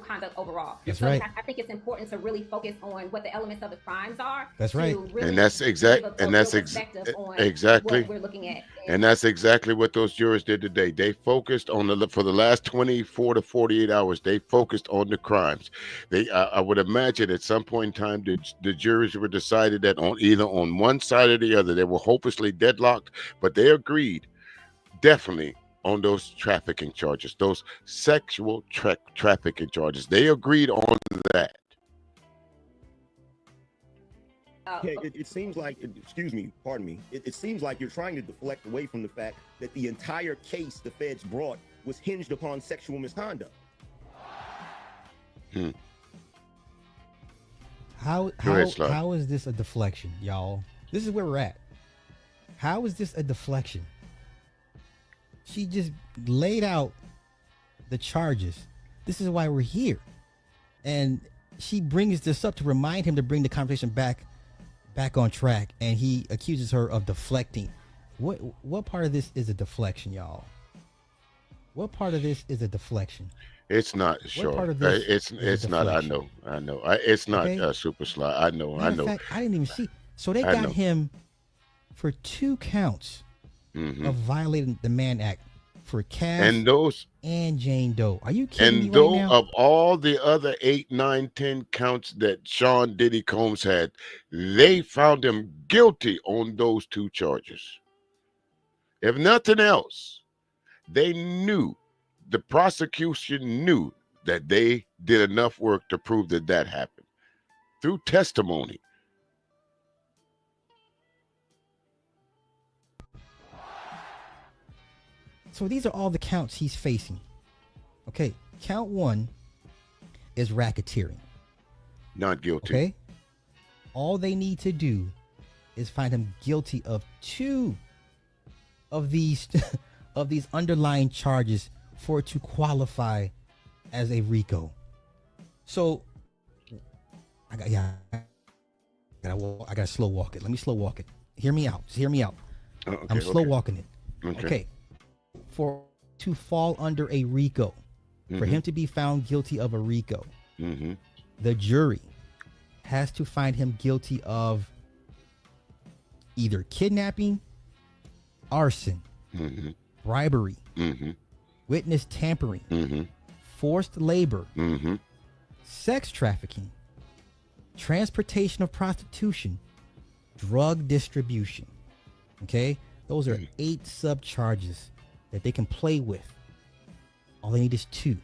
conduct overall. That's right. I think it's important to really focus on what the elements of the crimes are. That's right. Really and that's exactly what we're looking at. And that's exactly what those jurors did today. They focused on for the last 24 to 48 hours. They focused on the crimes. I would imagine at some point in time the jurors were decided that either on one side or the other. They were hopelessly deadlocked, but they agreed definitely on those trafficking charges, those sexual trafficking charges. They agreed on that. It seems like, pardon me, it seems like you're trying to deflect away from the fact that the entire case the feds brought was hinged upon sexual misconduct. How is this a deflection, y'all? This is where we're at. How is this a deflection? She just laid out the charges. This is why we're here. And she brings this up to remind him to bring the conversation back back on track, and he accuses her of deflecting. What part of this is a deflection, y'all? What part of this is a deflection? It's not sure. It's not. I know. It's not Super Sly. I know. Fact, I didn't even see. So they got him for 2 counts of violating the Mann Act for Cass and Jane Doe. Are you kidding me right now? Of all the other 8, 9, 10 counts that Sean Diddy Combs had, they found him guilty on those 2 charges. If nothing else, they knew, the prosecution knew that they did enough work to prove that happened through testimony. So these are all the counts he's facing. Okay, count 1 is racketeering. Not guilty. Okay, all they need to do is find him guilty of 2 of these underlying charges for it to qualify as a RICO. So I gotta slow walk it. Let me slow walk it. Hear me out. Just hear me out. Okay, I'm slow walking it. Okay. For to fall under a RICO, for him to be found guilty of a RICO, the jury has to find him guilty of either kidnapping, arson, bribery, witness tampering, forced labor, sex trafficking, transportation of prostitution, drug distribution. Okay? Those are 8 sub-charges that they can play with. All they need is 2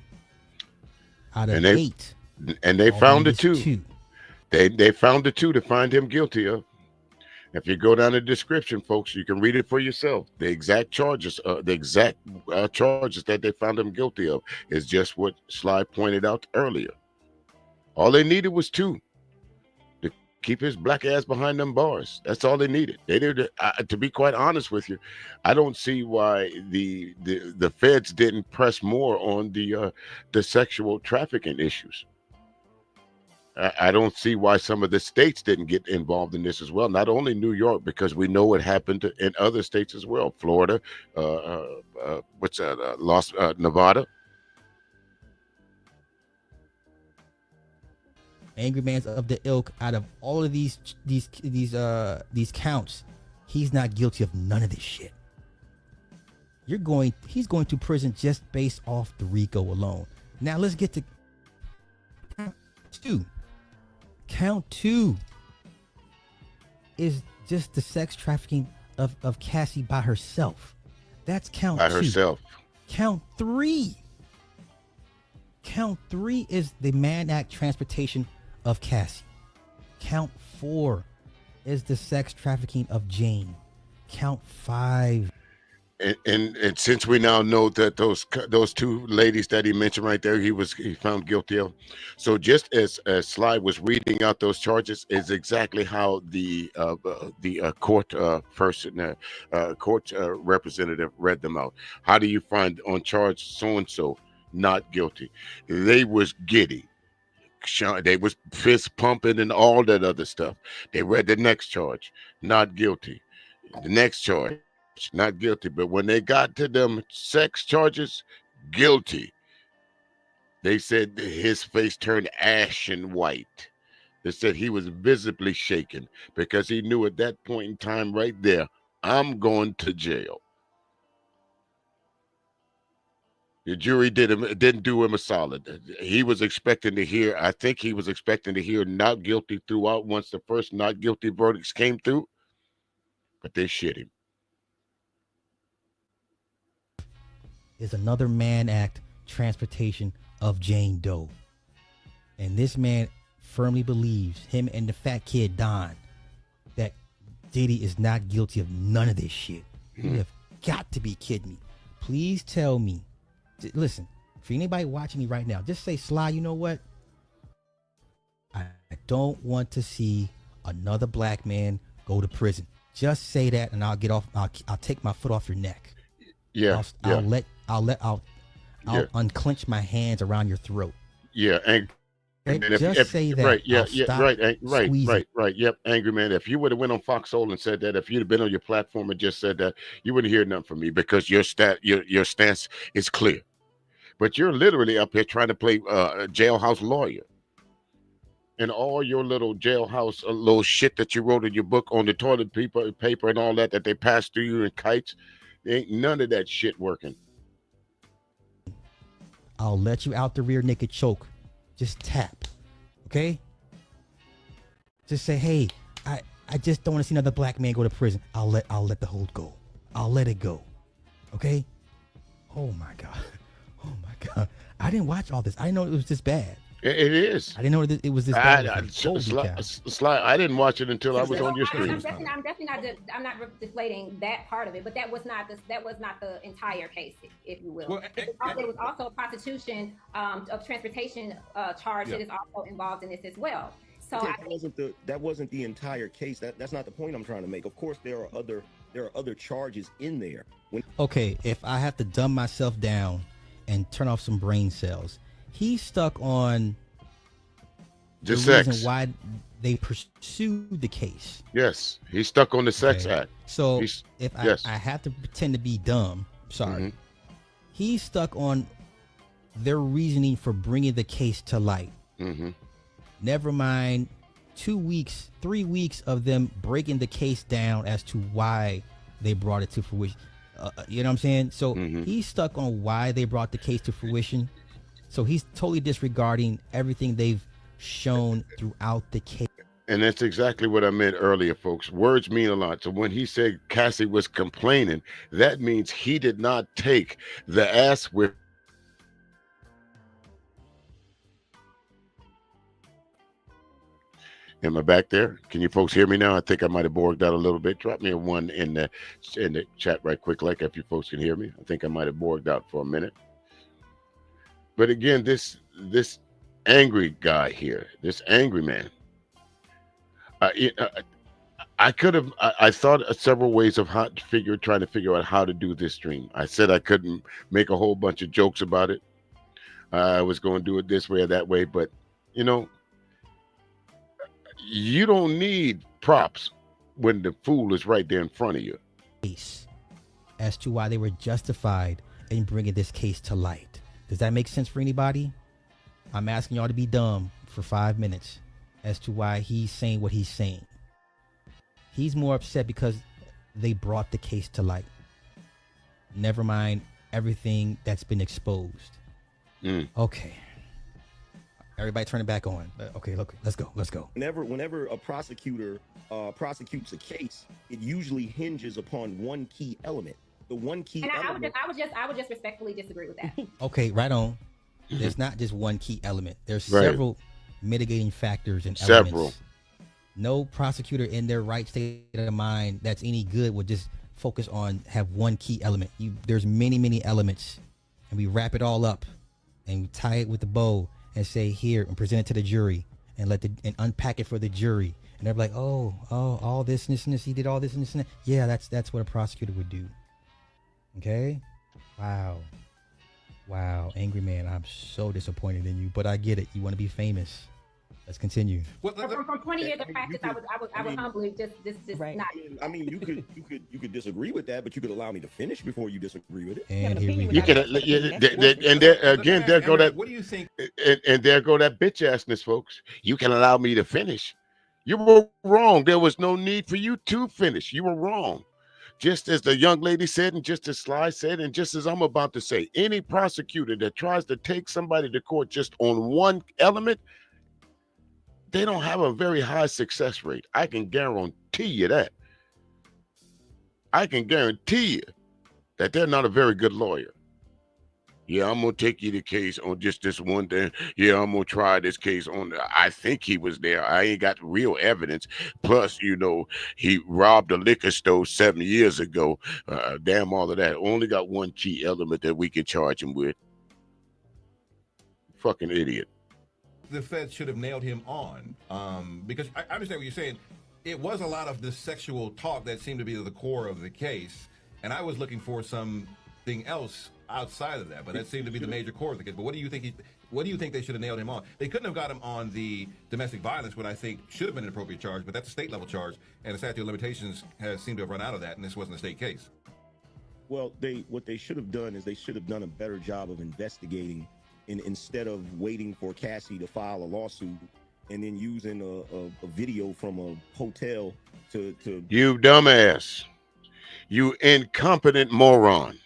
out of 8. And they found the 2. They found the 2 to find him guilty of. If you go down the description, folks, you can read it for yourself. The exact charges, charges that they found him guilty of is just what Sly pointed out earlier. All they needed was 2 to keep his black ass behind them bars. That's all they needed. They did. To be quite honest with you, I don't see why the feds didn't press more on the sexual trafficking issues. I don't see why some of the states didn't get involved in this as well. Not only New York, because we know it happened in other states as well. Florida, Nevada. Angryman's of the ilk. Out of all of these counts, he's not guilty of none of this shit. He's going to prison just based off the RICO alone. Now let's get to count 2. Count 2 is just the sex trafficking of Cassie by herself. That's count 2. By herself. Count 3. Count 3 is the Mann Act transportation of Cassie. Count 4 is the sex trafficking of Jane. Count 5. And since we now know that those 2 ladies that he mentioned right there, he found guilty of. So just as Sly was reading out those charges, is exactly how the court representative read them out. How do you find on charge so and so not guilty? They was giddy. They was fist pumping and all that other stuff. They read the next charge, not guilty. The next charge, not guilty. But when they got to them sex charges, guilty. They said his face turned ashen white. They said he was visibly shaken because he knew at that point in time right there, I'm going to jail. The jury didn't do him a solid. He was expecting to hear, I think he was expecting to hear not guilty throughout once the first not guilty verdicts came through, but they shit him. Is another Mann Act transportation of Jane Doe. And this man firmly believes, him and the fat kid Don, that Diddy is not guilty of none of this shit. You have got to be kidding me. Please tell me. Listen, for anybody watching me right now, just say, Sly, you know what? I don't want to see another black man go to prison. Just say that and I'll get off. I'll take my foot off your neck. Yeah. I'll unclench my hands around your throat. Yeah, and Just say that. Right, yeah, I'll yeah, stop right, squeezing. yep, Angry Man. If you would have went on Foxhole and said that, if you'd have been on your platform and just said that, you wouldn't hear nothing from me because your stance is clear. But you're literally up here trying to play a jailhouse lawyer. And all your little jailhouse little shit that you wrote in your book on the toilet paper and all that they passed through you in kites, there ain't none of that shit working. I'll let you out the rear naked choke. Just tap. Okay? Just say, hey, I just don't want to see another black man go to prison. I'll let the hold go. I'll let it go. Okay? Oh my God. Oh my God. I didn't watch all this. I didn't know it was this bad. It is. I didn't know it was this bad. I didn't watch it until I was on your stream. I'm not deflating that part of it, but that was not the entire case, if you will. Well, there was also a prostitution of transportation charge that is also involved in this as well. So that wasn't the entire case. That's not the point I'm trying to make. Of course, there are other charges in there. Okay, if I have to dumb myself down and turn off some brain cells. He's stuck on the reason why they pursued the case. Yes, he's stuck on the sex act. So if I have to pretend to be dumb, sorry, he's stuck on their reasoning for bringing the case to light. Never mind 2 weeks, 3 weeks of them breaking the case down as to why they brought it to fruition. You know what I'm saying? So he's stuck on why they brought the case to fruition. So he's totally disregarding everything they've shown throughout the case. And that's exactly what I meant earlier, folks. Words mean a lot. So when he said Cassie was complaining, that means he did not take the ass whip. Am I back there? Can you folks hear me now? I think I might have borged out a little bit. Drop me a 1 in the chat right quick, like if you folks can hear me. I think I might have borged out for a minute. But again, this angry guy here, this angry man, I thought of several ways of trying to figure out how to do this stream. I said I couldn't make a whole bunch of jokes about it. I was going to do it this way or that way, but you know, you don't need props when the fool is right there in front of you. As to why they were justified in bringing this case to light. Does that make sense for anybody? I'm asking y'all to be dumb for 5 minutes as to why he's saying what he's saying. He's more upset because they brought the case to light. Never mind everything that's been exposed. Okay. Everybody turn it back on. Okay, look, let's go. Whenever a prosecutor prosecutes a case, it usually hinges upon one key element. The one key element. I would just respectfully disagree with that. Okay, right on. There's not just one key element. There's several mitigating factors and elements. No prosecutor in their right state of mind that's any good would just focus on have one key element. There's many elements, and we wrap it all up and we tie it with the bow and say here and present it to the jury and and unpack it for the jury. And they're like, oh, all this and this and this. He did all this and this and that. Yeah, that's what a prosecutor would do. Okay. Wow, Angry Man, I'm so disappointed in you, but I get it. You want to be famous. Let's continue. Well, from 20 years of practice, I would humbly just not. I mean, you could disagree with that, but you could allow me to finish before you disagree with it. And here we go. You can, and there again, there go that. What do you think? And there go that bitch assness, folks. You can allow me to finish. You were wrong. There was no need for you to finish. You were wrong. Just as the young lady said, and just as Sly said, and just as I'm about to say, any prosecutor that tries to take somebody to court just on one element, they don't have a very high success rate. I can guarantee you that. I can guarantee you that they're not a very good lawyer. Yeah, I'm going to take you the case on just this one thing. Yeah, I'm going to try this case on, I think he was there. I ain't got real evidence. Plus, you know, he robbed a liquor store 7 years ago. Damn all of that. Only got one key element that we can charge him with. Fucking idiot. The feds should have nailed him on because I understand what you're saying. It was a lot of the sexual talk that seemed to be the core of the case. And I was looking for some everything else outside of that. But that seemed to be the major core of the case. But what do you think? What do you think they should have nailed him on? They couldn't have got him on the domestic violence, what I think should have been an appropriate charge, but that's a state level charge, and the statute of limitations has seemed to have run out of that, and this wasn't a state case. Well, what they should have done is they should have done a better job of investigating, instead of waiting for Cassie to file a lawsuit and then using a video from a hotel to. You dumbass. You incompetent moron.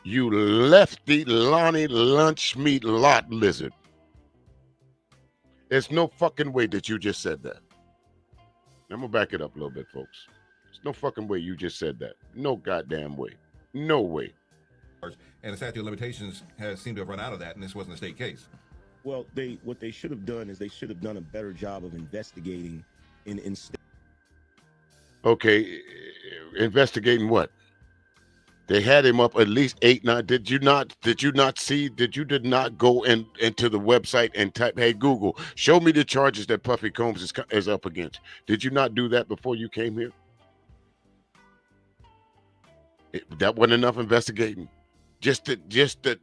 You lefty Lonnie lunch meat lot lizard. There's no fucking way that you just said that. I'm gonna back it up a little bit, folks. There's no fucking way you just said that. No goddamn way. No way. And the statute of limitations has seemed to have run out of that, and this wasn't a state case. Well, what they should have done is they should have done a better job of investigating instead. Okay, investigating what? They had him up at least 8, 9. Did you not see? Did not go into the website and type, "Hey Google, show me the charges that Puffy Combs is up against"? Did you not do that before you came here? That wasn't enough investigating. Just the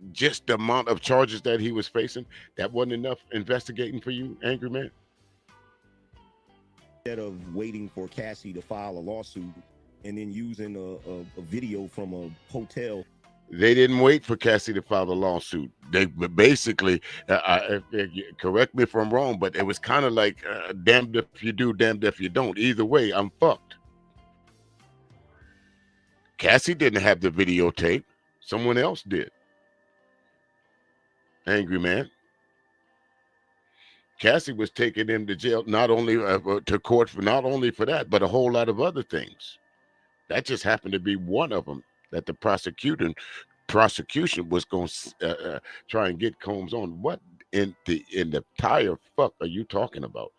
amount of charges that he was facing. That wasn't enough investigating for you, Angryman. Instead of waiting for Cassie to file a lawsuit and then using a video from a hotel. They didn't wait for Cassie to file the lawsuit. They basically, correct me if I'm wrong, but it was kind of like damned if you do, damned if you don't. Either way, I'm fucked. Cassie didn't have the videotape. Someone else did. Angryman. Cassie was taking him to jail, not only to court for not only for that, but a whole lot of other things. That just happened to be one of them that the prosecution was going to try and get Combs on. What in the entire fuck are you talking about?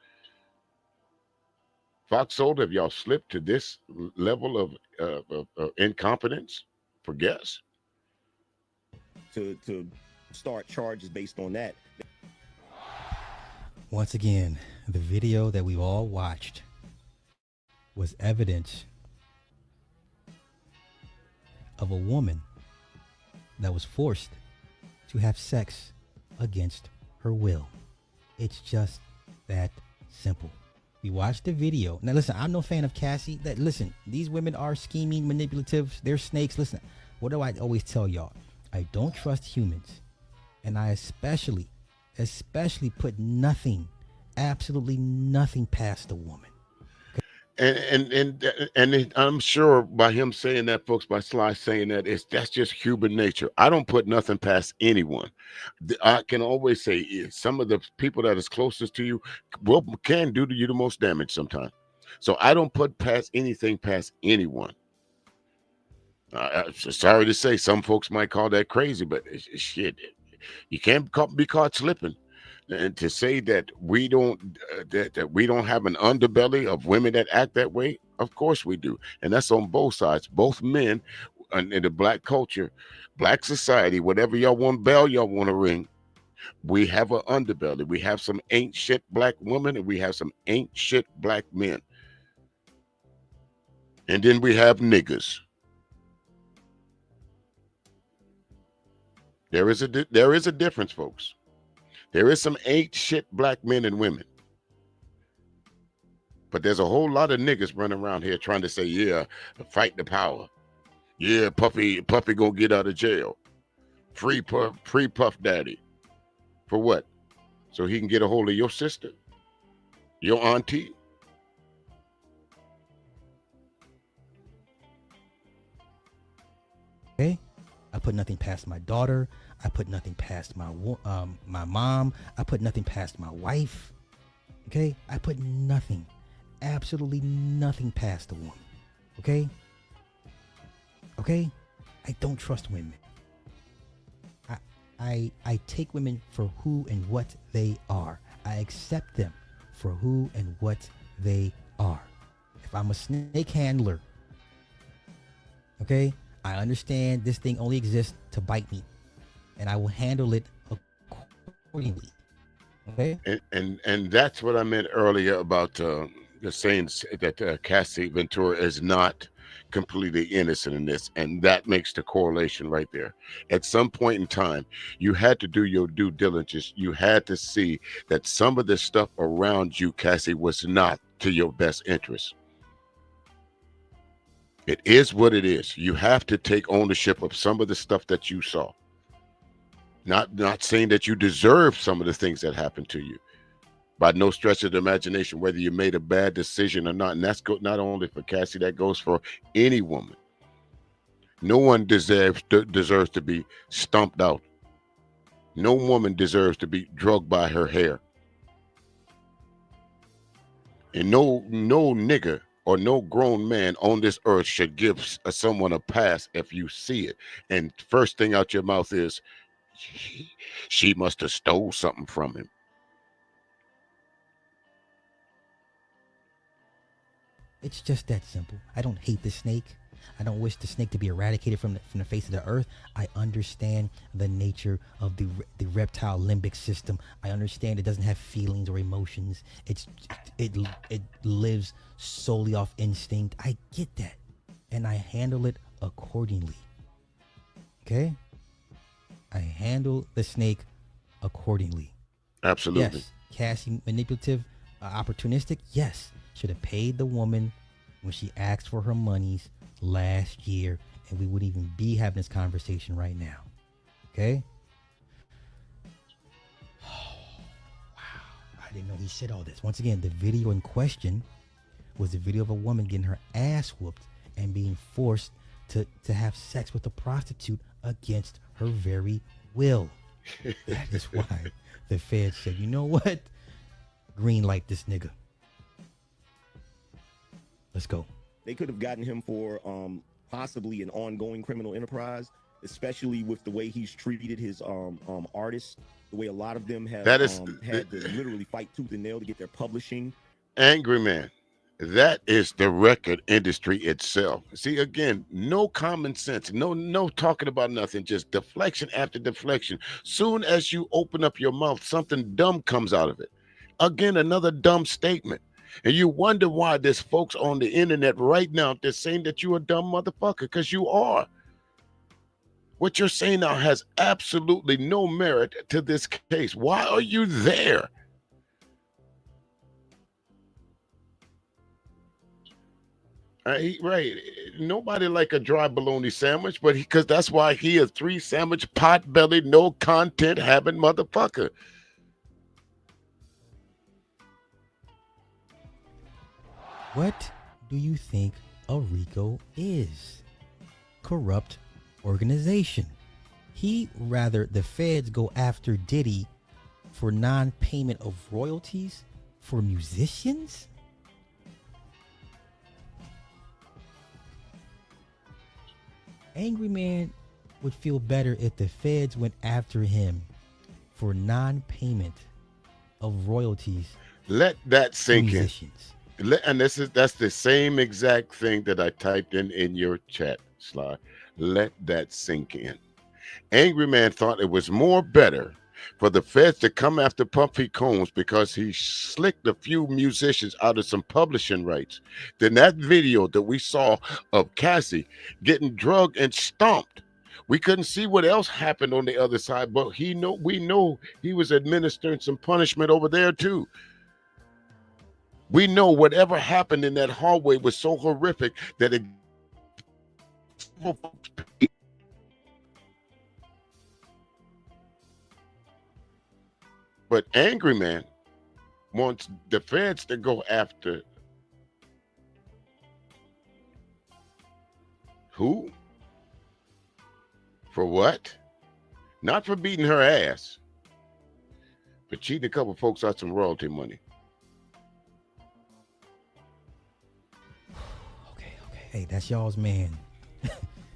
Foxhole, have y'all slipped to this level of incompetence for guests? To start charges based on that. Once again, the video that we all watched was evidence of a woman that was forced to have sex against her will. It's just that simple. We watched the video. Now listen, I'm no fan of Cassie. Listen, these women are scheming, manipulative. They're snakes. Listen, what do I always tell y'all? I don't trust humans. And I especially put nothing, absolutely nothing past a woman. And I'm sure by him saying that, folks, by Sly saying that, that's just human nature. I don't put nothing past anyone. I can always say some of the people that is closest to you can do to you the most damage sometimes. So I don't put anything past anyone. Sorry to say, some folks might call that crazy, but shit, you can't be caught slipping. And to say that we don't that we don't have an underbelly of women that act that way, of course we do, and that's on both sides, both men and in the black culture, black society, whatever y'all want bell y'all want to ring. We have an underbelly. We have some ain't shit black women, and we have some ain't shit black men, and then we have niggas. There is a difference, folks. There is some ain't shit black men and women. But there's a whole lot of niggas running around here trying to say, yeah, fight the power. Yeah, Puffy gonna get out of jail. Free Puff Daddy. For what? So he can get a hold of your sister? Your auntie? Okay? I put nothing past my daughter. I put nothing past my mom. I put nothing past my wife. Okay? I put nothing, absolutely nothing past a woman. Okay? Okay? I don't trust women. I take women for who and what they are. I accept them for who and what they are. If I'm a snake handler, okay, I understand this thing only exists to bite me, and I will handle it accordingly. Okay. And that's what I meant earlier about the saying that Cassie Ventura is not completely innocent in this, and that makes the correlation right there. At some point in time, you had to do your due diligence. You had to see that some of the stuff around you, Cassie, was not to your best interest. It is what it is. You have to take ownership of some of the stuff that you saw. Not saying that you deserve some of the things that happened to you. By no stretch of the imagination, whether you made a bad decision or not. And that's not only for Cassie, that goes for any woman. No one deserves to be stomped out. No woman deserves to be drugged by her hair. And no nigga or no grown man on this earth should give someone a pass if you see it. And first thing out your mouth is, she must have stole something from him. It's just that simple. I don't hate the snake. I don't wish the snake to be eradicated from the face of the earth. I understand the nature of the reptile limbic system. I understand it doesn't have feelings or emotions. It lives solely off instinct. I get that, and I handle it accordingly. Okay, I handle the snake accordingly. Absolutely. Yes, Cassie, manipulative, opportunistic. Yes. Should have paid the woman when she asked for her monies last year, and we wouldn't even be having this conversation right now. Okay? Oh, wow. I didn't know he said all this. Once again, the video in question was a video of a woman getting her ass whooped and being forced to have sex with a prostitute against her very will. That is why the Fed said, you know what? Green light this nigga. Let's go. They could have gotten him for possibly an ongoing criminal enterprise, especially with the way he's treated his artists, the way a lot of them have had to literally fight tooth and nail to get their publishing. Angryman, that is the record industry itself. See, again, no common sense, no talking about nothing, just deflection after deflection. Soon as you open up your mouth, something dumb comes out of it. Again, another dumb statement. And you wonder why there's folks on the internet right now that's saying that you're a dumb motherfucker, because you are. What you're saying now has absolutely no merit to this case. Why are you there? Right. Nobody like a dry bologna sandwich, but because that's why he a 3-sandwich, pot-bellied, no content having motherfucker. What do you think a RICO is? Corrupt organization. He rather the feds go after Diddy for non-payment of royalties for musicians? Angryman would feel better if the feds went after him for non-payment of royalties. Let that sink in. And that's the same exact thing that I typed in your chat, Sly. Let that sink in. Angryman thought it was more better for the feds to come after Puffy Combs because he slicked a few musicians out of some publishing rights than that video that we saw of Cassie getting drugged and stomped. We couldn't see what else happened on the other side, but we know he was administering some punishment over there too. We know whatever happened in that hallway was so horrific that it. But Angryman wants the feds to go after who? For what? Not for beating her ass, but cheating a couple folks out some royalty money. Okay. Hey, that's y'all's man.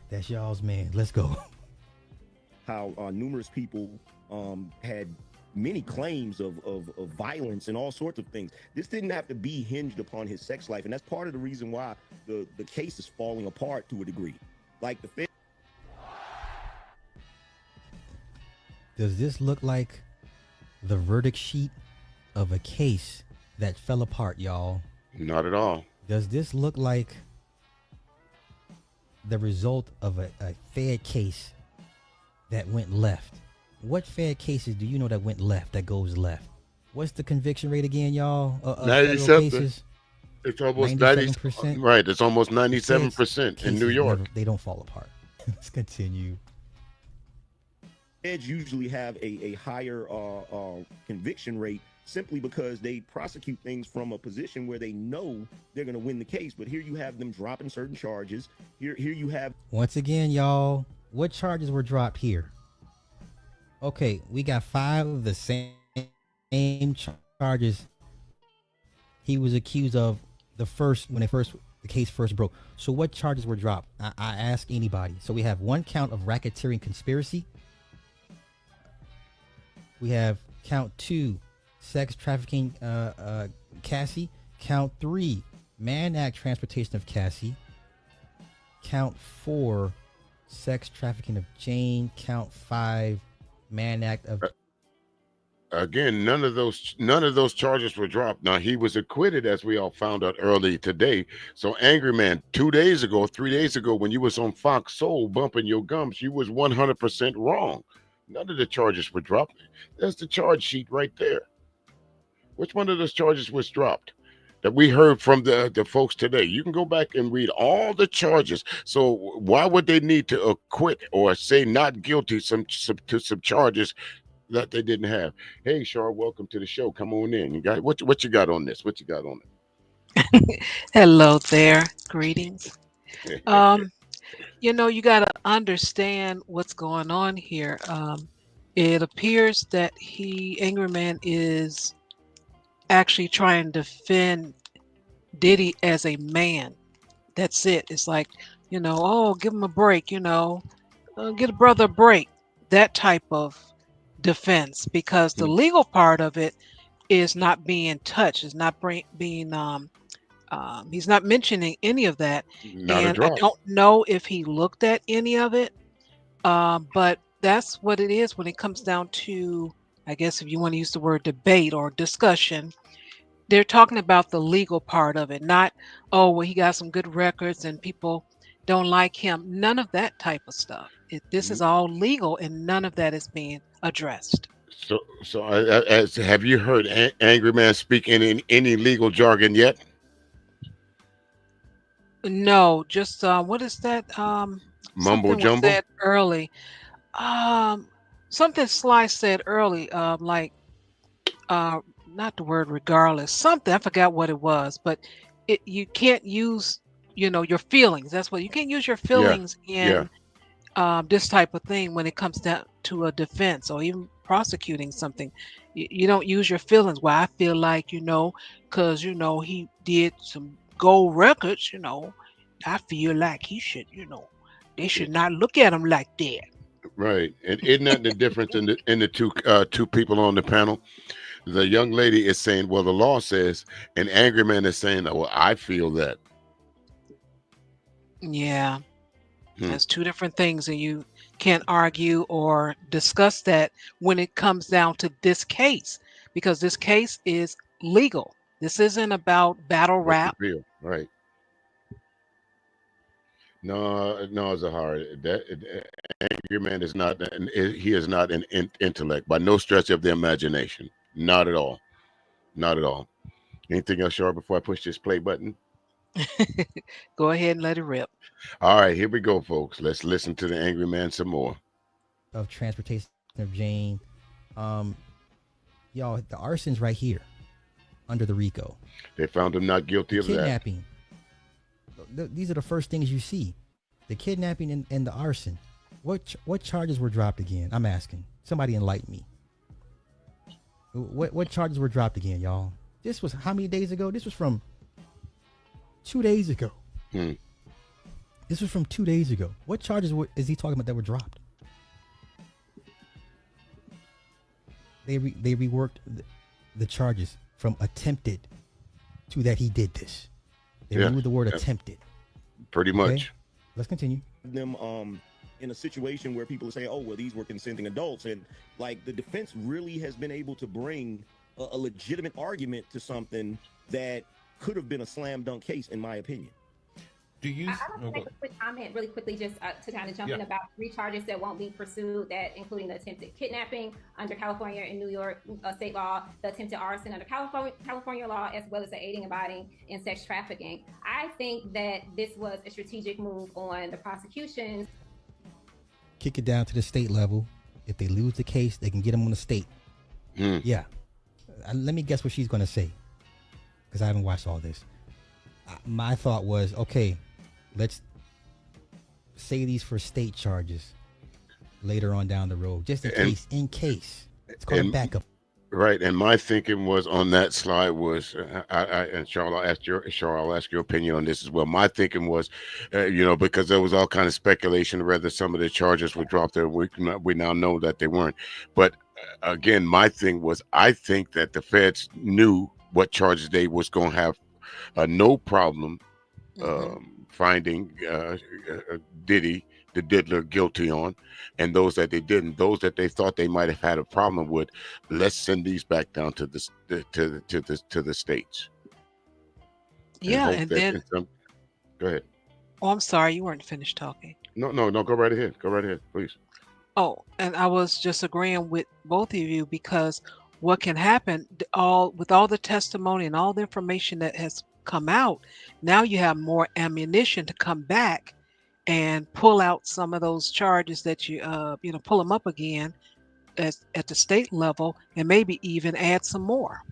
That's y'all's man. Let's go. How numerous people had many claims of violence and all sorts of things. This didn't have to be hinged upon his sex life, and that's part of the reason why the case is falling apart to a degree. Like the Does this look like the verdict sheet of a case that fell apart, y'all? Not at all. Does this look like the result of a Fed case that went left. What Fed cases do you know that went left, that goes left? What's the conviction rate again, y'all? Of federal cases? It's almost 97%. Right, it's almost 97% in New York. They don't fall apart. Let's continue. Feds usually have a higher conviction rate simply because they prosecute things from a position where they know they're going to win the case. But here you have them dropping certain charges. Here you have... Once again, y'all, what charges were dropped here? Okay, we got 5 of the same charges he was accused of when the case first broke. So what charges were dropped? I ask anybody. So we have 1 count of racketeering conspiracy. We have count 2, sex trafficking Cassie. Count 3, Mann Act transportation of Cassie. Count 4, sex trafficking of Jane. Count 5, Mann Act of... Again, none of those charges were dropped. Now, he was acquitted, as we all found out early today. So, Angryman, 3 days ago, when you was on Fox Soul bumping your gums, you was 100% wrong. None of the charges were dropped. There's the charge sheet right there. Which one of those charges was dropped that we heard from the folks today? You can go back and read all the charges. So why would they need to acquit or say not guilty to some charges that they didn't have? Hey, Char, welcome to the show. Come on in. You got what you got on this? What you got on it? Hello there. Greetings. You know, you got to understand what's going on here. It appears that Angryman is actually trying to defend Diddy as a man. That's it. It's like, you know, oh, give him a break, you know, get a brother a break. That type of defense, because the legal part of it is not being touched. It's not being he's not mentioning any of that. And I don't know if he looked at any of it, but that's what it is when it comes down to, I guess if you want to use the word debate or discussion, they're talking about the legal part of it, not, oh, well, he got some good records and people don't like him. None of that type of stuff. This is all legal, and none of that is being addressed. So have you heard Angryman speak in any legal jargon yet? No, just what is that? Mumbo jumbo. Said early. Something Sly said early, like not the word regardless. Something, I forgot what it was, but you can't use, you know, your feelings. That's what you can't use your feelings in this type of thing when it comes down to a defense or even prosecuting something. You don't use your feelings. Well, I feel like, you know, because, you know, he did some gold records, you know, I feel like he should, you know, they should not look at him like that. Right. And isn't that the difference in the two people on the panel? The young lady is saying, well, the law says, and Angryman is saying, well, I feel that. Yeah. That's 2 different things, and you can't argue or discuss that when it comes down to this case, because this case is legal. This isn't about battle rap. Right. No, Zahara, Angryman is not. He is not an intellect by no stretch of the imagination. Not at all. Not at all. Anything else, Char, before I push this play button? Go ahead and let it rip. All right, here we go, folks. Let's listen to the Angryman some more. Of transportation of Jane. Y'all, the arson's right here under the RICO. They found him not guilty of kidnapping. These are the first things you see. The kidnapping and the arson. What charges were dropped again? I'm asking. Somebody enlighten me. What charges were dropped again, y'all? This was how many days ago? This was from 2 days ago. This was from 2 days ago. What charges is he talking about that were dropped? They reworked the charges from attempted to that he did this. They removed the word attempted. Pretty much. Okay? Let's continue. Them in a situation where people say, oh, well, these were consenting adults, and like the defense really has been able to bring a legitimate argument to something that could have been a slam dunk case, in my opinion. Do you? I want to make a quick comment really quickly just to kind of jump in about 3 charges that won't be pursued, that including the attempted kidnapping under California and New York state law, the attempted arson under California law, as well as the aiding and abetting in sex trafficking. I think that this was a strategic move on the prosecution. Kick it down to the state level. If they lose the case, they can get them on the state. Yeah. Let me guess what she's going to say, because I haven't watched all this. My thought was, okay, let's say these for state charges later on down the road, just in case. It's called backup. Right, and my thinking was on that slide was, and Charles, I'll ask your opinion on this as well. My thinking was, because there was all kind of speculation whether some of the charges were dropped there. We now know that they weren't. But again, my thing was, I think that the feds knew what charges they was going to have no problem finding Diddy, the diddler, guilty on, and those that they didn't, those that they thought they might have had a problem with, let's send these back down to the states. Yeah, and then go ahead. Oh, I'm sorry, you weren't finished talking. No, go right ahead. Go right ahead, please. Oh, and I was just agreeing with both of you, because what can happen with all the testimony and all the information that has come out, now you have more ammunition to come back and pull out some of those charges that you pull them up again at the state level, and maybe even add some more.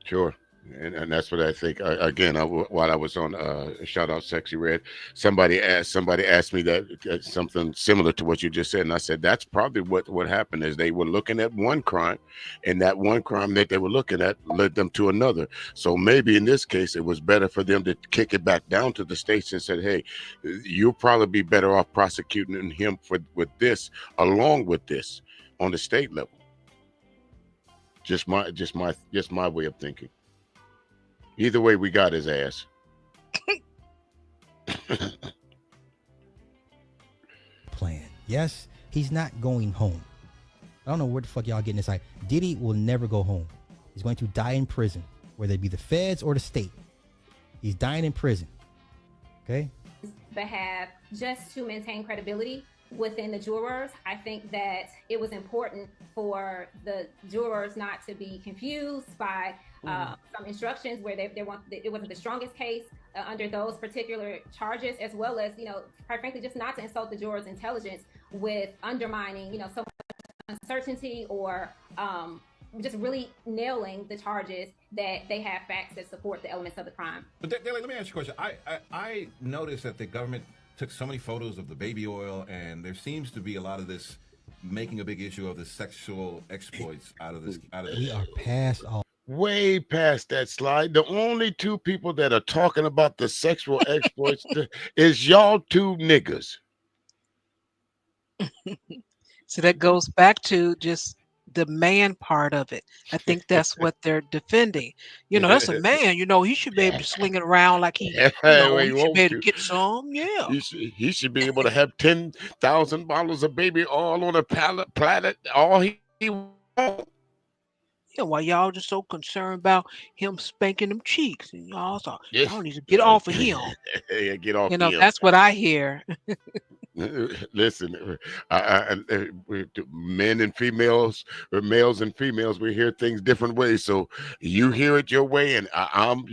Sure. And that's what I think. Again, while I was on shout out Sexy Red, somebody asked me that something similar to what you just said, and I said that's probably what happened is they were looking at one crime, and that one crime that they were looking at led them to another. So maybe in this case, it was better for them to kick it back down to the states and said, hey, you'll probably be better off prosecuting him with this along with this on the state level. Just my way of thinking. Either way, we got his ass. Plan. Yes, he's not going home. I don't know where the fuck y'all getting this. Diddy will never go home. He's going to die in prison, whether it be the feds or the state. He's dying in prison. Okay? Behalf, just to maintain credibility within the jurors. I think that it was important for the jurors not to be confused by some instructions where it wasn't the strongest case under those particular charges, as well as, quite frankly, just not to insult the jurors' intelligence with undermining, so much uncertainty or just really nailing the charges that they have facts that support the elements of the crime. But Daly, let me ask you a question. I noticed that the government took so many photos of the baby oil, and there seems to be a lot of this making a big issue of the sexual exploits out of this. We are past all. Way past that slide. The only two people that are talking about the sexual exploits is y'all two niggas. So that goes back to just the man part of it. I think that's what they're defending. That's a man. He should be able to sling it around like he should be able to get some. Yeah, he should be able to have 10,000 bottles of baby oil on a platter. All he wants. Yeah, why y'all just so concerned about him spanking them cheeks? And y'all need to get off of him. Yeah, get off. Him. That's what I hear. Listen, men and females, or males and females, we hear things different ways. So you hear it your way, and I'm,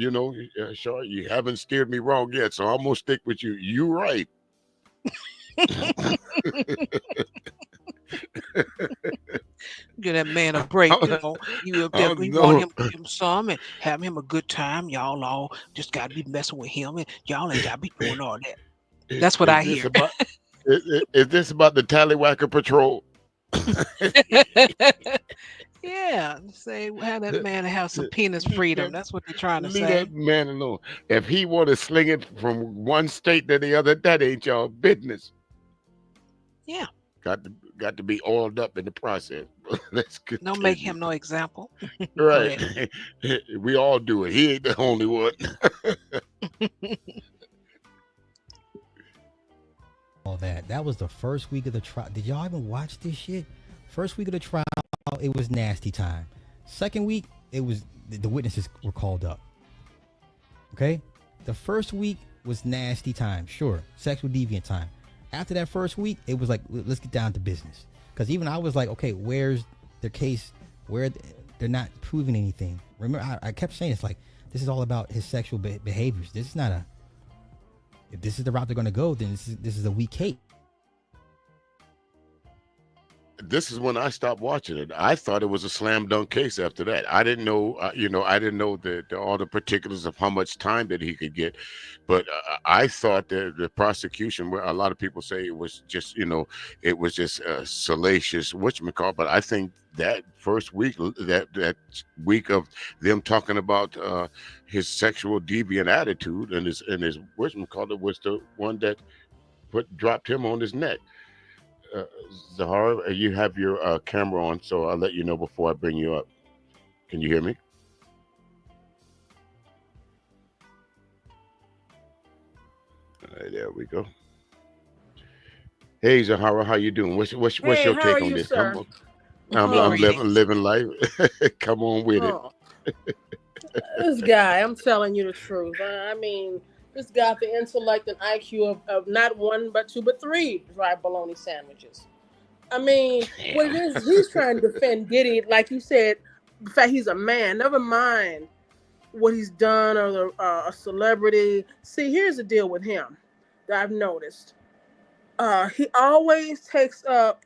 sure you haven't steered me wrong yet. So I'm gonna stick with you. You right. Give that man a break, You want him some and have him a good time. Y'all all just gotta be messing with him, and y'all ain't gotta be doing all that. That's what I hear. Is this about the Tallywhacker Patrol? Yeah, say have that man have some penis freedom. That's what they're trying to say. Leave that man alone. If he want to sling it from one state to the other, that ain't y'all business. Yeah. Got to be oiled up in the process. Let's continue. Don't make him no example. Right. We all do it. He ain't the only one. All that was the first week of the trial. Did y'all even watch this shit? First week of the trial, it was nasty time. Second week, it was the witnesses were called up. Okay? The first week, was nasty time, sure, sexual deviant time. After that first week, it was like, let's get down to business. Because even I was like, okay, where's their case? Where they're not proving anything. Remember, I kept saying it's like, this is all about his sexual behaviors. This is not a, if this is the route they're going to go, then this is a weak case. This is when I stopped watching it. I thought it was a slam dunk case after that. I didn't know, I didn't know all the particulars of how much time that he could get. But I thought that the prosecution, where a lot of people say it was just, it was just salacious, whatchamacallit. But I think that first week, that week of them talking about his sexual deviant attitude and his whatchamacallit was the one that dropped him on his neck. Zahara, you have your camera on, so I'll let you know before I bring you up. Can you hear me? All right, there we go. Hey, Zahara, how you doing? What's your take on this? Sir? Come on. I'm living life. Come on with it. This guy, I'm telling you the truth. I mean, this got the intellect and IQ of not one, but two, but three dry bologna sandwiches. I mean, what it is, he's trying to defend Diddy, like you said, the fact he's a man. Never mind what he's done or a celebrity. See, here's the deal with him that I've noticed. He always takes up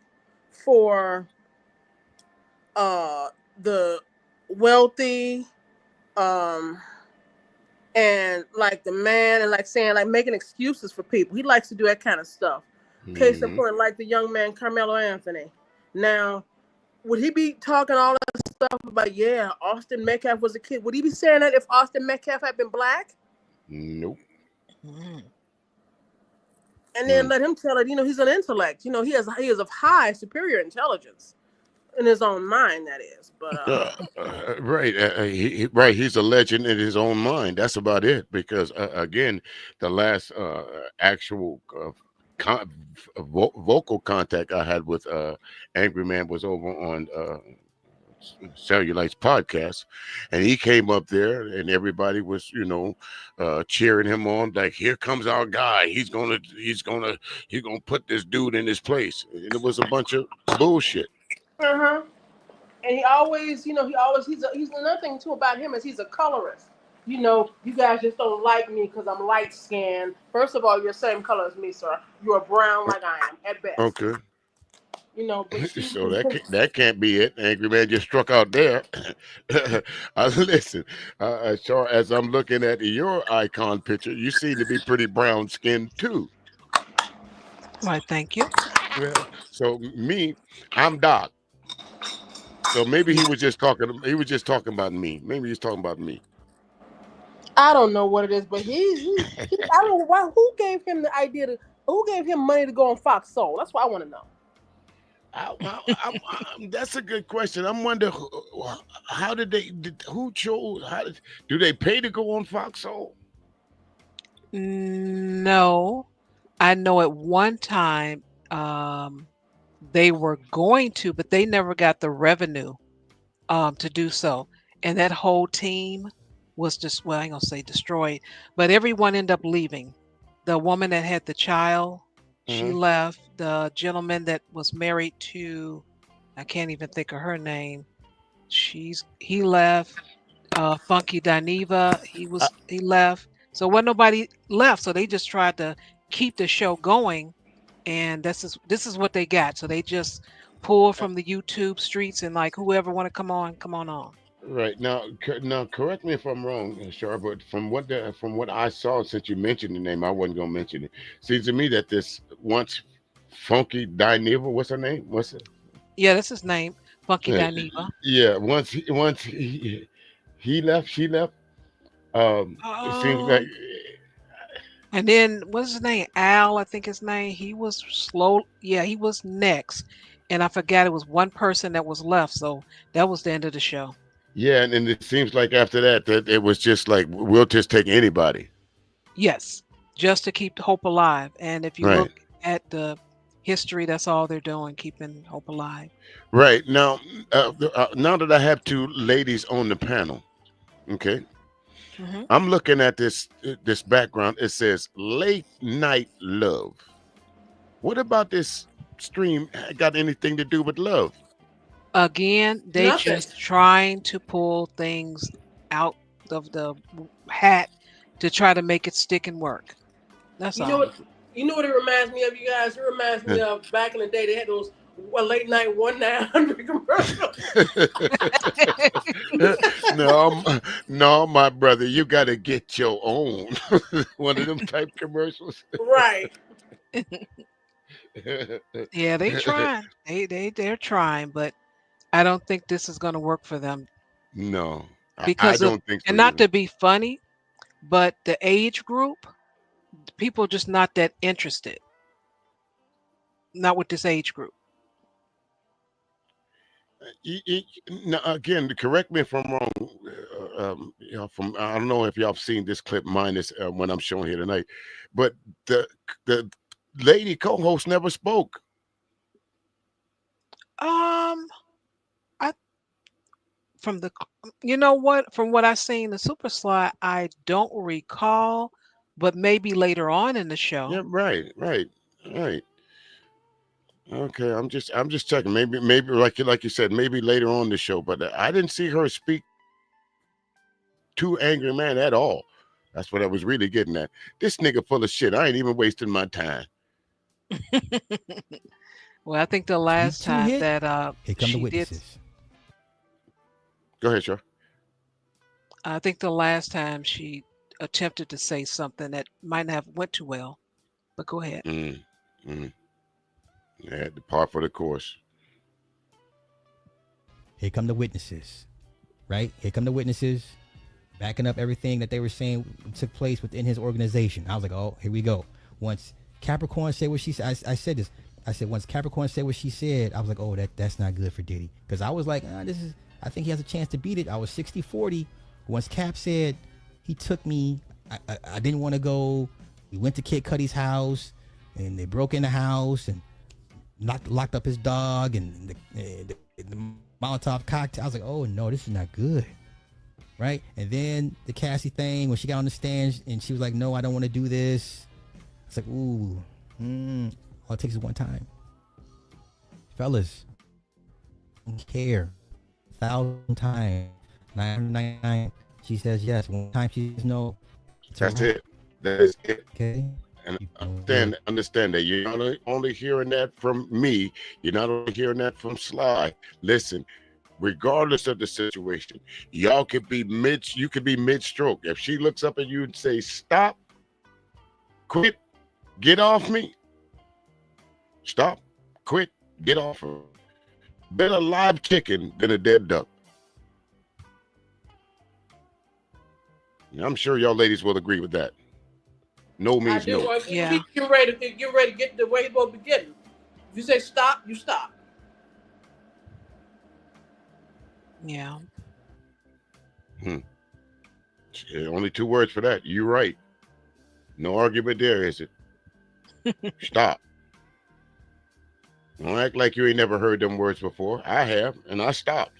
for the wealthy, and like the man, and like saying, like making excuses for people. He likes to do that kind of stuff. Case in point, like the young man Carmelo Anthony. Now, would he be talking all that stuff about, yeah, Austin Metcalf was a kid? Would he be saying that if Austin Metcalf had been black? Nope. And then let him tell it, he's an intellect. He is of high superior intelligence in his own mind, that is. But right, right. He's a legend in his own mind. That's about it. Because again, the last actual vocal contact I had with Angryman was over on Cellulite's podcast, and he came up there, and everybody was, cheering him on, like, here comes our guy. He's gonna put this dude in his place. And it was a bunch of bullshit. And he always, he's another thing too about him is he's a colorist. You guys just don't like me because I'm light skinned. First of all, you're the same color as me, sir. You're brown like I am at best. Okay. But so that can't be it. Angryman just struck out there. Listen, as I'm looking at your icon picture, you seem to be pretty brown skinned too. Why, thank you. Yeah. So I'm dark. So maybe he was just talking about me. Maybe he's talking about me. I don't know what it is, but I don't know why. Who gave him the idea who gave him money to go on Fox Soul? That's what I want to know. That's a good question. I'm wondering how did who chose? Do they pay to go on Fox Soul? No, I know at one time they were going to, but they never got the revenue to do so, and that whole team was just, well, I ain't gonna say destroyed, but everyone ended up leaving. The woman that had the child, she left. The gentleman that was married to, I can't even think of her name, he left. Funky Dineva, he left. So wasn't nobody left. So they just tried to keep the show going, and this is what they got. So they just pull from the YouTube streets, and like, whoever want to come on. Right now, correct me if I'm wrong, Char, but from what I saw, since you mentioned the name, I wasn't gonna mention it. Seems to me that this once Funky Dineva, what's her name? What's it? Yeah, that's his name, Funky Dineva. Yeah, once he left, she left. It seems like. And then what's his name? Al, I think his name. He was slow. Yeah, he was next, and I forgot it was one person that was left. So that was the end of the show. Yeah, and it seems like after that it was just like, we'll just take anybody. Yes, just to keep hope alive. And if you look at the history, that's all they're doing, keeping hope alive. Right. Now, now that I have two ladies on the panel, okay, I'm looking at this background. It says late night love. What about this stream got anything to do with love? Again, they Nothing. just trying to pull things out of the hat to try to make it stick and work. That's You all. know what? You know what it reminds me of, you guys? It reminds me of back in the day. They had those late night 1-900 commercials. No, my brother, you got to get your own. One of them type commercials. Right. Yeah, they trying. They're trying, but I don't think this is going to work for them. No, because I don't think so. And not either. to be funny, but the age group, people just not that interested. Not with this age group. Now, again, correct me if I'm wrong. I don't know if y'all have seen this clip minus when I'm showing here tonight, but the lady co-host never spoke. From what I seen the Super Slide, I don't recall, but maybe later on in the show. Yeah, right. Okay, I'm just checking. Maybe like you said, maybe later on the show, but I didn't see her speak to Angryman at all. That's what I was really getting at. This nigga full of shit. I ain't even wasting my time. Well, I think the last time that Here come the she did, witnesses. Go ahead, Shaw. I think the last time she attempted to say something that might not have went too well, but go ahead. Yeah, the par for the course. Here come the witnesses, right? Here come the witnesses, backing up everything that they were saying took place within his organization. I was like, oh, here we go. Once Capricorn said what she said, I said this. I said, once Capricorn said what she said, I was like, oh, that's not good for Diddy. Because I was like, I think he has a chance to beat it. I was 60-40. Once Cap said he took me, I didn't want to go. We went to Kid Cudi's house, and they broke in the house and locked up his dog and the Molotov cocktail. I was like, oh no, this is not good, right? And then the Cassie thing, when she got on the stand and she was like, no, I don't want to do this. It's like, ooh, all it takes is one time. Fellas, don't care. 1,000 times, 999, she says yes. One time she says no. That's it. That is it. Okay. And understand that you're not only hearing that from me, you're not only hearing that from Sly. Listen, regardless of the situation, y'all could be you could be mid-stroke. If she looks up at you and say, stop, quit, get off me. Stop, quit, get off her. Better live chicken than a dead duck. I'm sure y'all ladies will agree with that. No means no. Yeah. Get ready to get the way it's supposed to be getting. If you say stop, you stop. Yeah. Only 2 words for that. You're right. No argument there, is it? Stop. Don't act like you ain't never heard them words before. I have, and I stopped.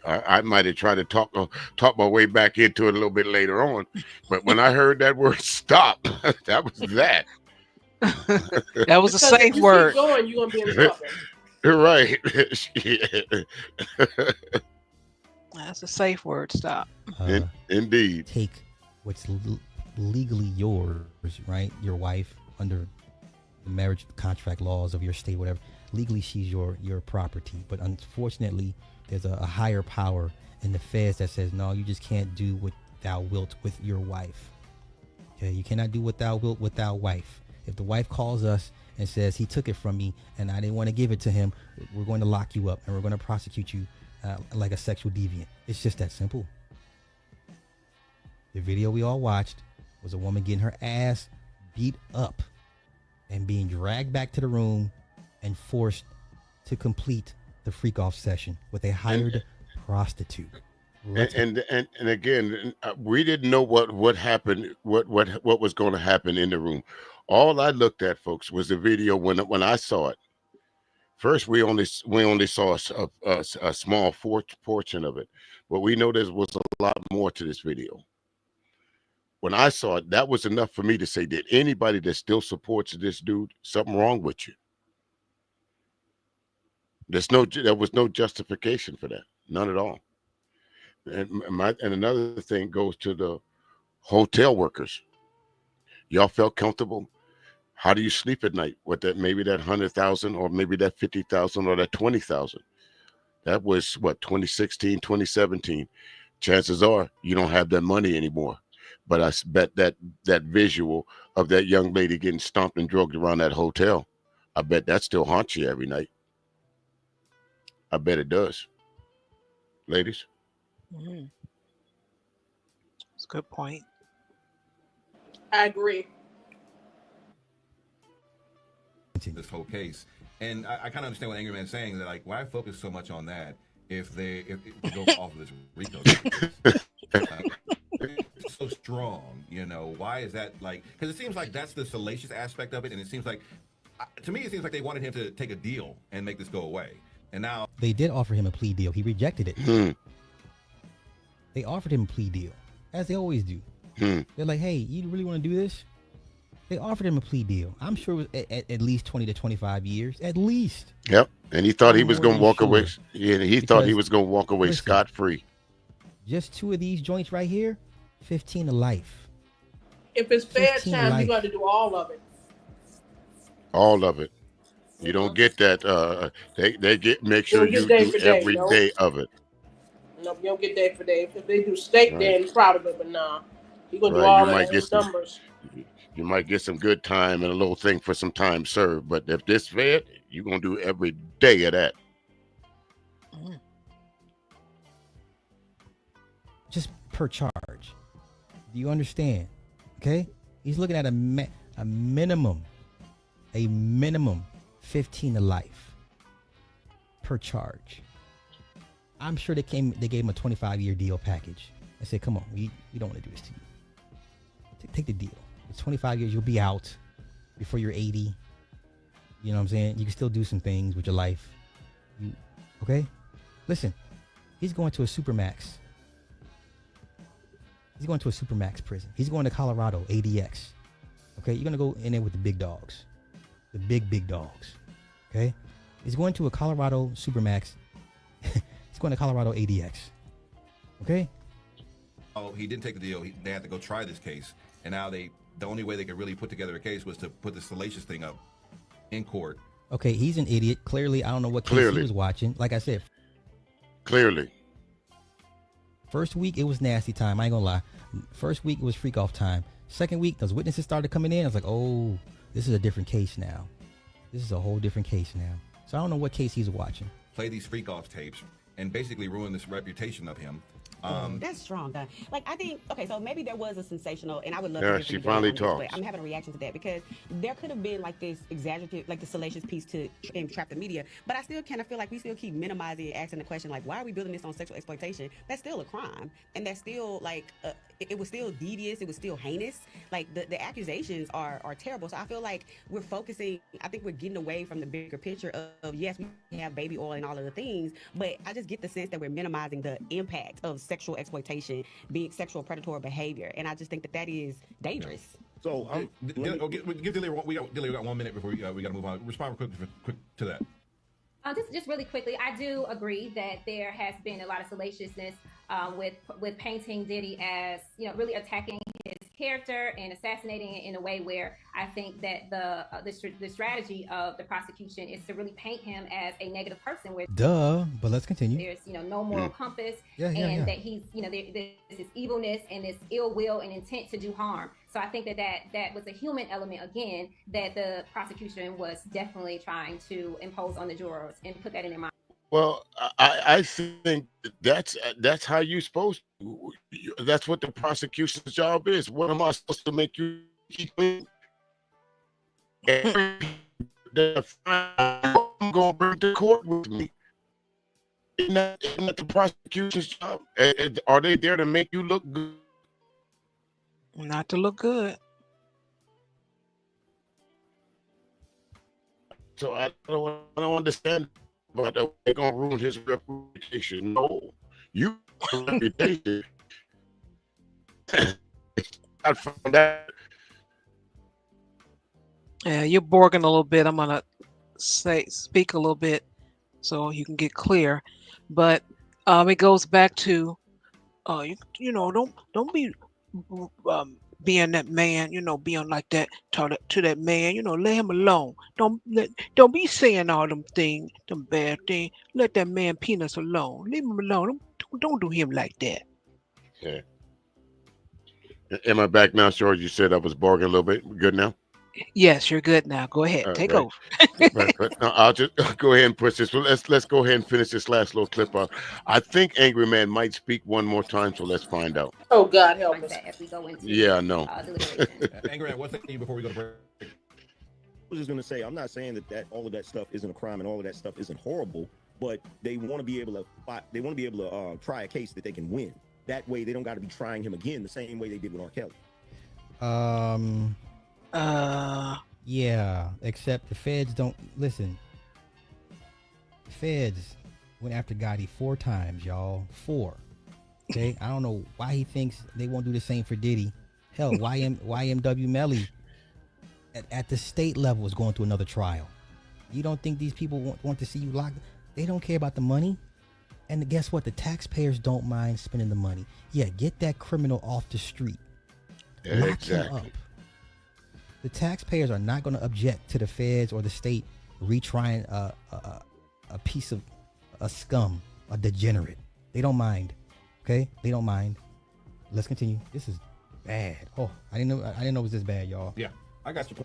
I might have tried to talk my way back into it a little bit later on, but when I heard that word "stop," that was that. That was a safe word. Keep going, you're gonna be in trouble. Right. That's a safe word. Stop. Indeed. Take what's legally yours, right? Your wife, under the marriage contract laws of your state, whatever. Legally, she's your property, but unfortunately, there's a higher power in the feds that says, no, you just can't do what thou wilt with your wife. Okay, you cannot do what thou wilt with thou wife. If the wife calls us and says, he took it from me and I didn't want to give it to him, we're going to lock you up and we're going to prosecute you like a sexual deviant. It's just that simple. The video we all watched was a woman getting her ass beat up and being dragged back to the room and forced to complete the freak off session with a hired prostitute. And again, we didn't know what happened, what was going to happen in the room. All I looked at, folks, was the video when I saw it. First, we only saw a small portion of it, but we know there was a lot more to this video. When I saw it, that was enough for me to say, did anybody that still supports this dude, something wrong with you? There was no justification for that, none at all. And another thing goes to the hotel workers. Y'all felt comfortable? How do you sleep at night with that? Maybe that 100,000, or maybe that 50,000, or that 20,000. That was what, 2016, 2017. Chances are you don't have that money anymore. But I bet that visual of that young lady getting stomped and drugged around that hotel, I bet that still haunts you every night. I bet it does. Ladies? Mm-hmm. That's a good point. I agree. This whole case, and I kind of understand what Angryman's saying. That, like, why focus so much on that if it goes off of this RICO case? It's so strong, you know. Why is that? Like, because it seems like that's the salacious aspect of it, and it seems like, to me, it seems like they wanted him to take a deal and make this go away. And now they did offer him a plea deal. He rejected it. They offered him a plea deal, as they always do. They're like, hey, you really want to do this? They offered him a plea deal. I'm sure it was at least 20 to 25 years, at least. Yep, and he thought he was going to walk away. Yeah, he thought he was going to walk away scot-free. Just 2 of these joints right here, 15 to life. If it's fair time, you got to do all of it. All of it. You don't get that. They make sure you do every day of it. No, you don't get day for day. If they do steak, then probably, but nah. You're going to do all of those numbers. You might get some good time and a little thing for some time served, but if this fed, you're going to do every day of that. Just per charge. Do you understand? Okay? He's looking at a minimum 15 to life per charge. I'm sure they gave him a 25-year deal package. I said, come on, we don't want to do this to you. Take the deal. It's 25 years, you'll be out before you're 80. You know what I'm saying? You can still do some things with your life. Okay? Listen, he's going to a Supermax. He's going to a Supermax prison. He's going to Colorado, ADX. Okay? You're going to go in there with the big dogs. The big dogs. Okay? He's going to a Colorado Supermax. He's going to Colorado ADX. Okay? Oh, he didn't take the deal. They had to go try this case. And now the only way they could really put together a case was to put the salacious thing up in court. Okay, he's an idiot. Clearly, I don't know what case he was watching. Like I said. Clearly. First week, it was nasty time. I ain't gonna lie. First week, it was freak off time. Second week, those witnesses started coming in. I was like, oh, this is a different case now. This is a whole different case now. So I don't know what case he's watching. Play these freak off tapes and basically ruin this reputation of him. That's strong, though. Like, I think, okay, so maybe there was a sensational, and I would love to hear from she you finally on this, talks. but I'm having a reaction to that because there could have been like this exaggerative, like the salacious piece to entrap the media, but I still kind of feel like we still keep minimizing and asking the question, like, why are we building this on sexual exploitation? That's still a crime, and that's still like it was still devious, it was still heinous. Like the accusations are terrible. So I feel like we're focusing, I think we're getting away from the bigger picture of yes, we have baby oil and all of the things, but I just get the sense that we're minimizing the impact of sexual exploitation being sexual predatory behavior, and I just think that is dangerous. So give Dilly, we got 1 minute before we got to move on. Respond quick to that. Just really quickly, I do agree that there has been a lot of salaciousness with painting Diddy as, you know, really attacking his character and assassinating it in a way where I think that the strategy of the prosecution is to really paint him as a negative person. Where but let's continue. There's, you know, no moral compass, and that he's, you know, there's this evilness and this ill will and intent to do harm. So I think that was a human element, again, that the prosecution was definitely trying to impose on the jurors and put that in their mind. Well, I think that's how you're supposed to. That's what the prosecution's job is. What am I supposed to make you keep doing? I'm going to bring to court with me. Isn't that the prosecution's job? Are they there to make you look good? Not to look good. So I don't understand. But they're gonna ruin his reputation. No, you reputation. I found out. Yeah, you're borging a little bit. I'm gonna speak a little bit so you can get clear. But it goes back to you know, don't be being that man, you know, being like that to that man, you know, let him alone. Don't be saying all them things, them bad things. Let that man penis alone. Leave him alone. Don't do him like that. Yeah. Am I back now, George? You said I was bargaining a little bit. We good now? Yes, you're good now. Go ahead. Take over. But no, I'll just go ahead and push this. Well, let's go ahead and finish this last little clip out. I think Angryman might speak one more time, so let's find out. Oh, God help us. As we go into Yeah, I know. Angryman, what's the before we go to break? I was just going to say, I'm not saying that all of that stuff isn't a crime and all of that stuff isn't horrible, but they want to be able to try a case that they can win. That way, they don't got to be trying him again the same way they did with R. Kelly. Yeah, except the feds don't listen. The feds went after Gotti 4 times, y'all. 4. Okay, I don't know why he thinks they won't do the same for Diddy. Hell, YMW Melly at the state level is going through another trial. You don't think these people want to see you locked? They don't care about the money. And guess what? The taxpayers don't mind spending the money. Yeah, get that criminal off the street. Lock him up. The taxpayers are not going to object to the feds or the state retrying a piece of a scum, a degenerate. They don't mind. Okay, they don't mind. Let's continue. This is bad. Oh, I didn't know it was this bad, y'all. Yeah, I got you.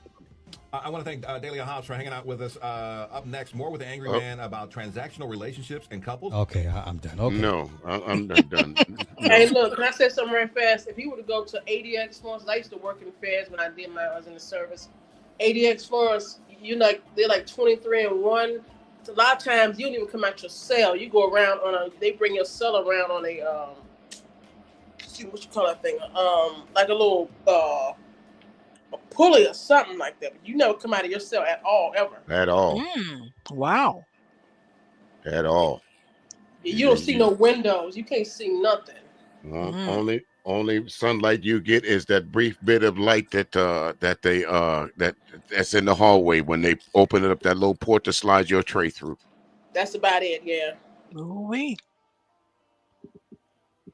I want to thank Dalia Hobbs for hanging out with us. Up next, more with the Angryman about transactional relationships and couples. Okay, I'm done. Okay. No, I'm not done. No. Hey, look, can I say something right fast? If he were to go to ADX Florence, I used to work in the feds when I was in the service. ADX Florence, they're like 23-1. A lot of times you don't even come out your cell. You go around they bring your cell around on a what you call that thing? Like a little a pulley or something like that. But you never come out of your cell at all, ever. At all. Wow. At all. You don't see no windows. You can't see nothing. Only sunlight you get is that brief bit of light that's in the hallway when they open it up, that little port to slide your tray through. That's about it, yeah. Wait.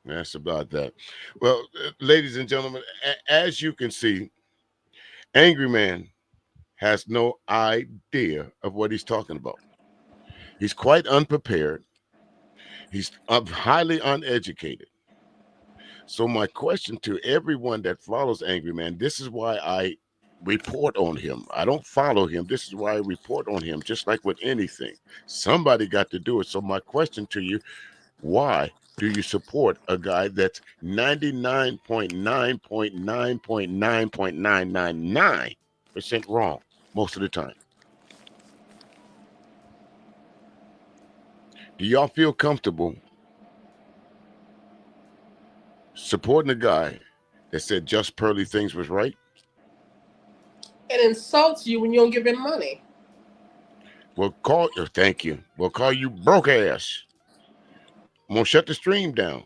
That's about that. Well, ladies and gentlemen, as you can see, Angryman has no idea of what he's talking about. He's quite unprepared. He's highly uneducated. So my question to everyone that follows Angryman, this is why I report on him. I don't follow him. This is why I report on him, just like with anything. Somebody got to do it. So my question to you, why do you support a guy that's 99.9.9.9.999% wrong most of the time? Do y'all feel comfortable supporting a guy that said just pearly things was right? And insults you when you don't give him money. Thank you. We'll call you broke ass. I'm gonna shut the stream down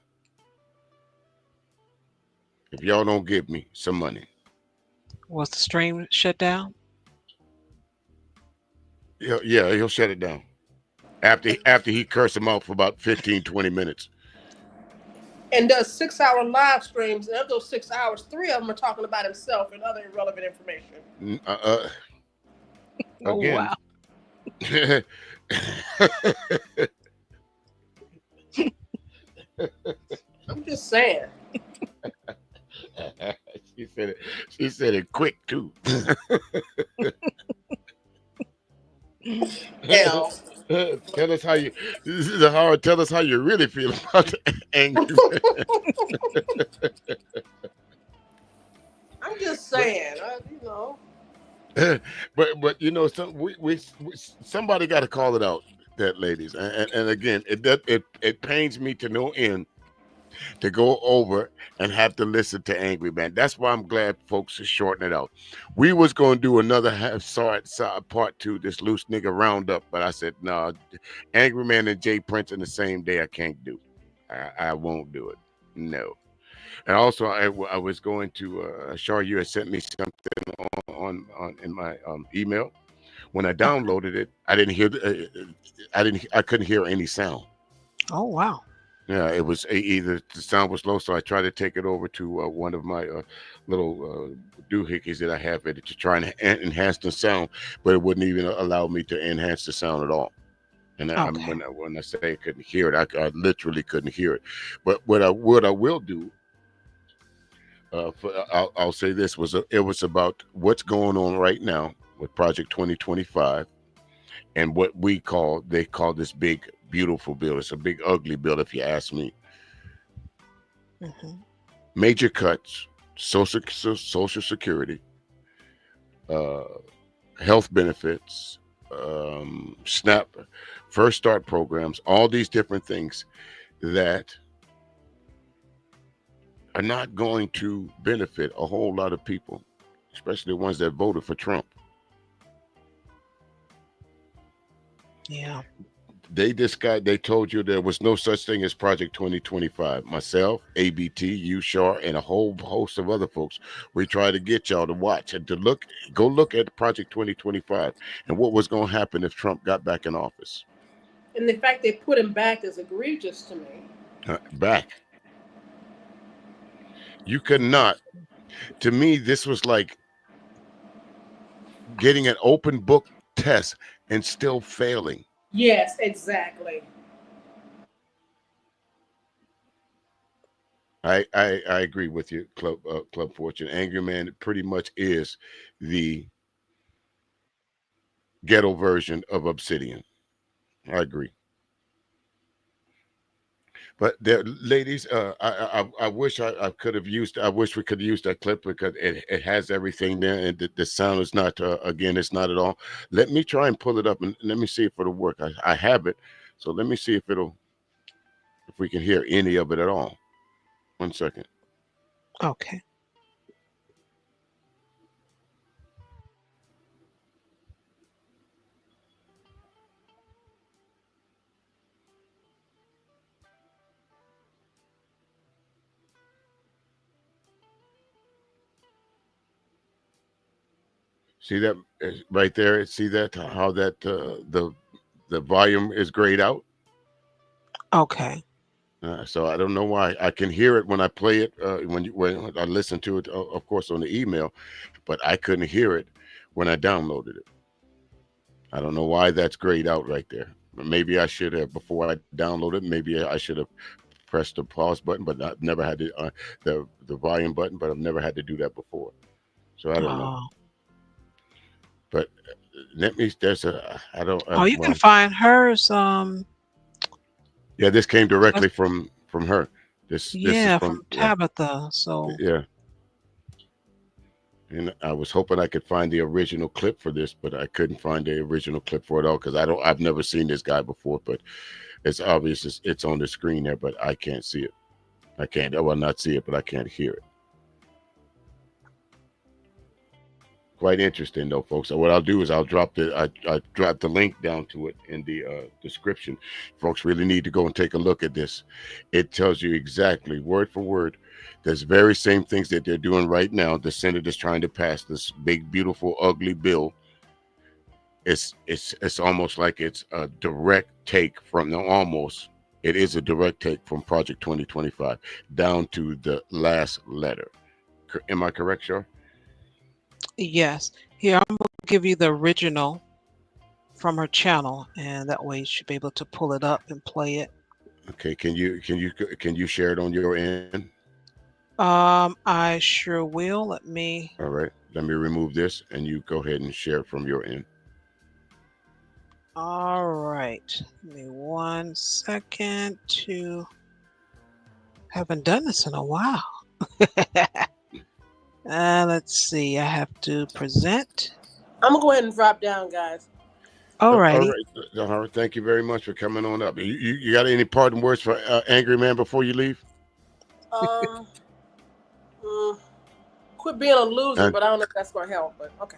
if y'all don't give me some money. Was the stream shut down? Yeah, he'll shut it down after he cursed him out for about 15-20 minutes. And does 6-hour live streams, and of those 6 hours, 3 of them are talking about himself and other irrelevant information. Again. Wow. I'm just saying. She said it quick too. Hell. Tell us how you. This is hard. Tell us how you really feel about the Angry. I'm just saying, But somebody got to call it out, that ladies, and again, it pains me to no end to go over and have to listen to Angryman. That's why I'm glad folks are shortening it out. We was going to do another part 2, this loose nigga roundup, but I said, no, Angryman and Jay Prince in the same day, I can't do. I won't do it. No. And also, I was going to, Shar, you had sent me something on in my email. When I downloaded it, I didn't hear, I couldn't hear any sound. Oh, wow. Yeah, it was either the sound was low, so I tried to take it over to one of my little doohickeys that I have to try and enhance the sound, but it wouldn't even allow me to enhance the sound at all. And when I say I couldn't hear it, I literally couldn't hear it. But what I will do, I'll say this, it was about what's going on right now with Project 2025 and what they call this big, beautiful bill. It's a big, ugly bill, if you ask me. Mm-hmm. Major cuts, Social Security, health benefits, SNAP, First Start programs, all these different things that are not going to benefit a whole lot of people, especially the ones that voted for Trump. Yeah. They told you there was no such thing as Project 2025. Myself, ABT, you, Shar, and a whole host of other folks. We tried to get y'all to watch and to go look at Project 2025 and what was going to happen if Trump got back in office. And the fact they put him back is egregious to me. Back. You could not. To me, this was like getting an open book test and still failing. Yes, exactly. I agree with you, Club Fortune. Angryman pretty much is the ghetto version of Obsidian. I agree. But there, ladies, I wish I could have used. I wish we could use that clip because it has everything there, and the sound is not. Again, it's not at all. Let me try and pull it up and let me see if it'll work. I have it, so let me see if we can hear any of it at all. 1 second. Okay. See that right there? See that how that the volume is grayed out? Okay. So I don't know why. I can hear it when I play it when I listen to it, of course, on the email, but I couldn't hear it when I downloaded it. I don't know why that's grayed out right there. Maybe I should have, before I downloaded, maybe I should have pressed the pause button, but I've never had the volume button, but I've never had to do that before. So I don't know. But let me. I don't. You can find hers. Yeah, this came directly from her. This is from Tabitha. So yeah. And I was hoping I could find the original clip for this, but I couldn't find the original clip for it all because I've never seen this guy before. But it's obvious it's on the screen there, but I can't see it. I can't. Well, not see it, but I can't hear it. Quite interesting though, folks. So what I'll do is I'll drop the link down to it in the description. Folks really need to go and take a look at this. It tells you exactly word for word. There's very same things that they're doing right now. The Senate is trying to pass this big, beautiful, ugly bill. It's almost like it's a direct take from it is a direct take from Project 2025 down to the last letter. Am I correct, Shar? Yes. Here, I'm going to give you the original from her channel, and that way you should be able to pull it up and play it. Okay. Can you share it on your end? I sure will. Let me. All right. Let me remove this, and you go ahead and share it from your end. All right. Give me 1 second to. Haven't done this in a while. Let's see. I have to present. I'm gonna go ahead and drop down, guys. All right. All right. Thank you very much for coming on up. You got any parting words for Angryman before you leave? Um, quit being a loser, but I don't know if that's going to help. But okay.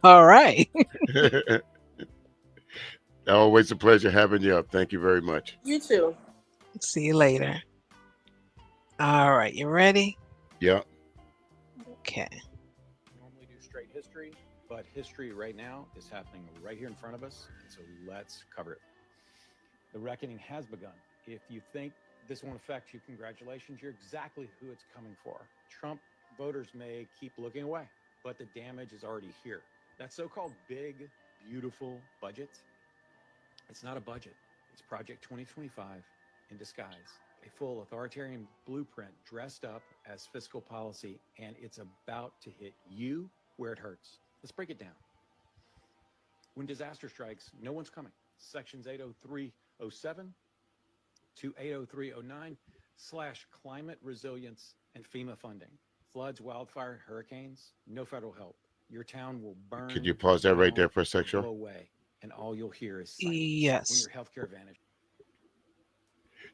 All right. Always a pleasure having you up. Thank you very much. You too. See you later. All right, you ready? Yeah. Okay. Normally do straight history, but history right now is happening right here in front of us, and so let's cover it. The reckoning has begun. If you think this won't affect you, congratulations, you're exactly who it's coming for. Trump voters may keep looking away, but the damage is already here. That so-called big, beautiful budget, it's not a budget. It's Project 2025 in disguise. A full authoritarian blueprint dressed up as fiscal policy, and it's about to hit you where it hurts. Let's break it down. When disaster strikes, no one's coming. Sections 80307 to 80309/climate resilience and FEMA funding. Floods, wildfire, hurricanes, no federal help. Your town will burn. Could you pause that right there for a sec, blow away, and all you'll hear is silence. Yes. When your healthcare vanishes.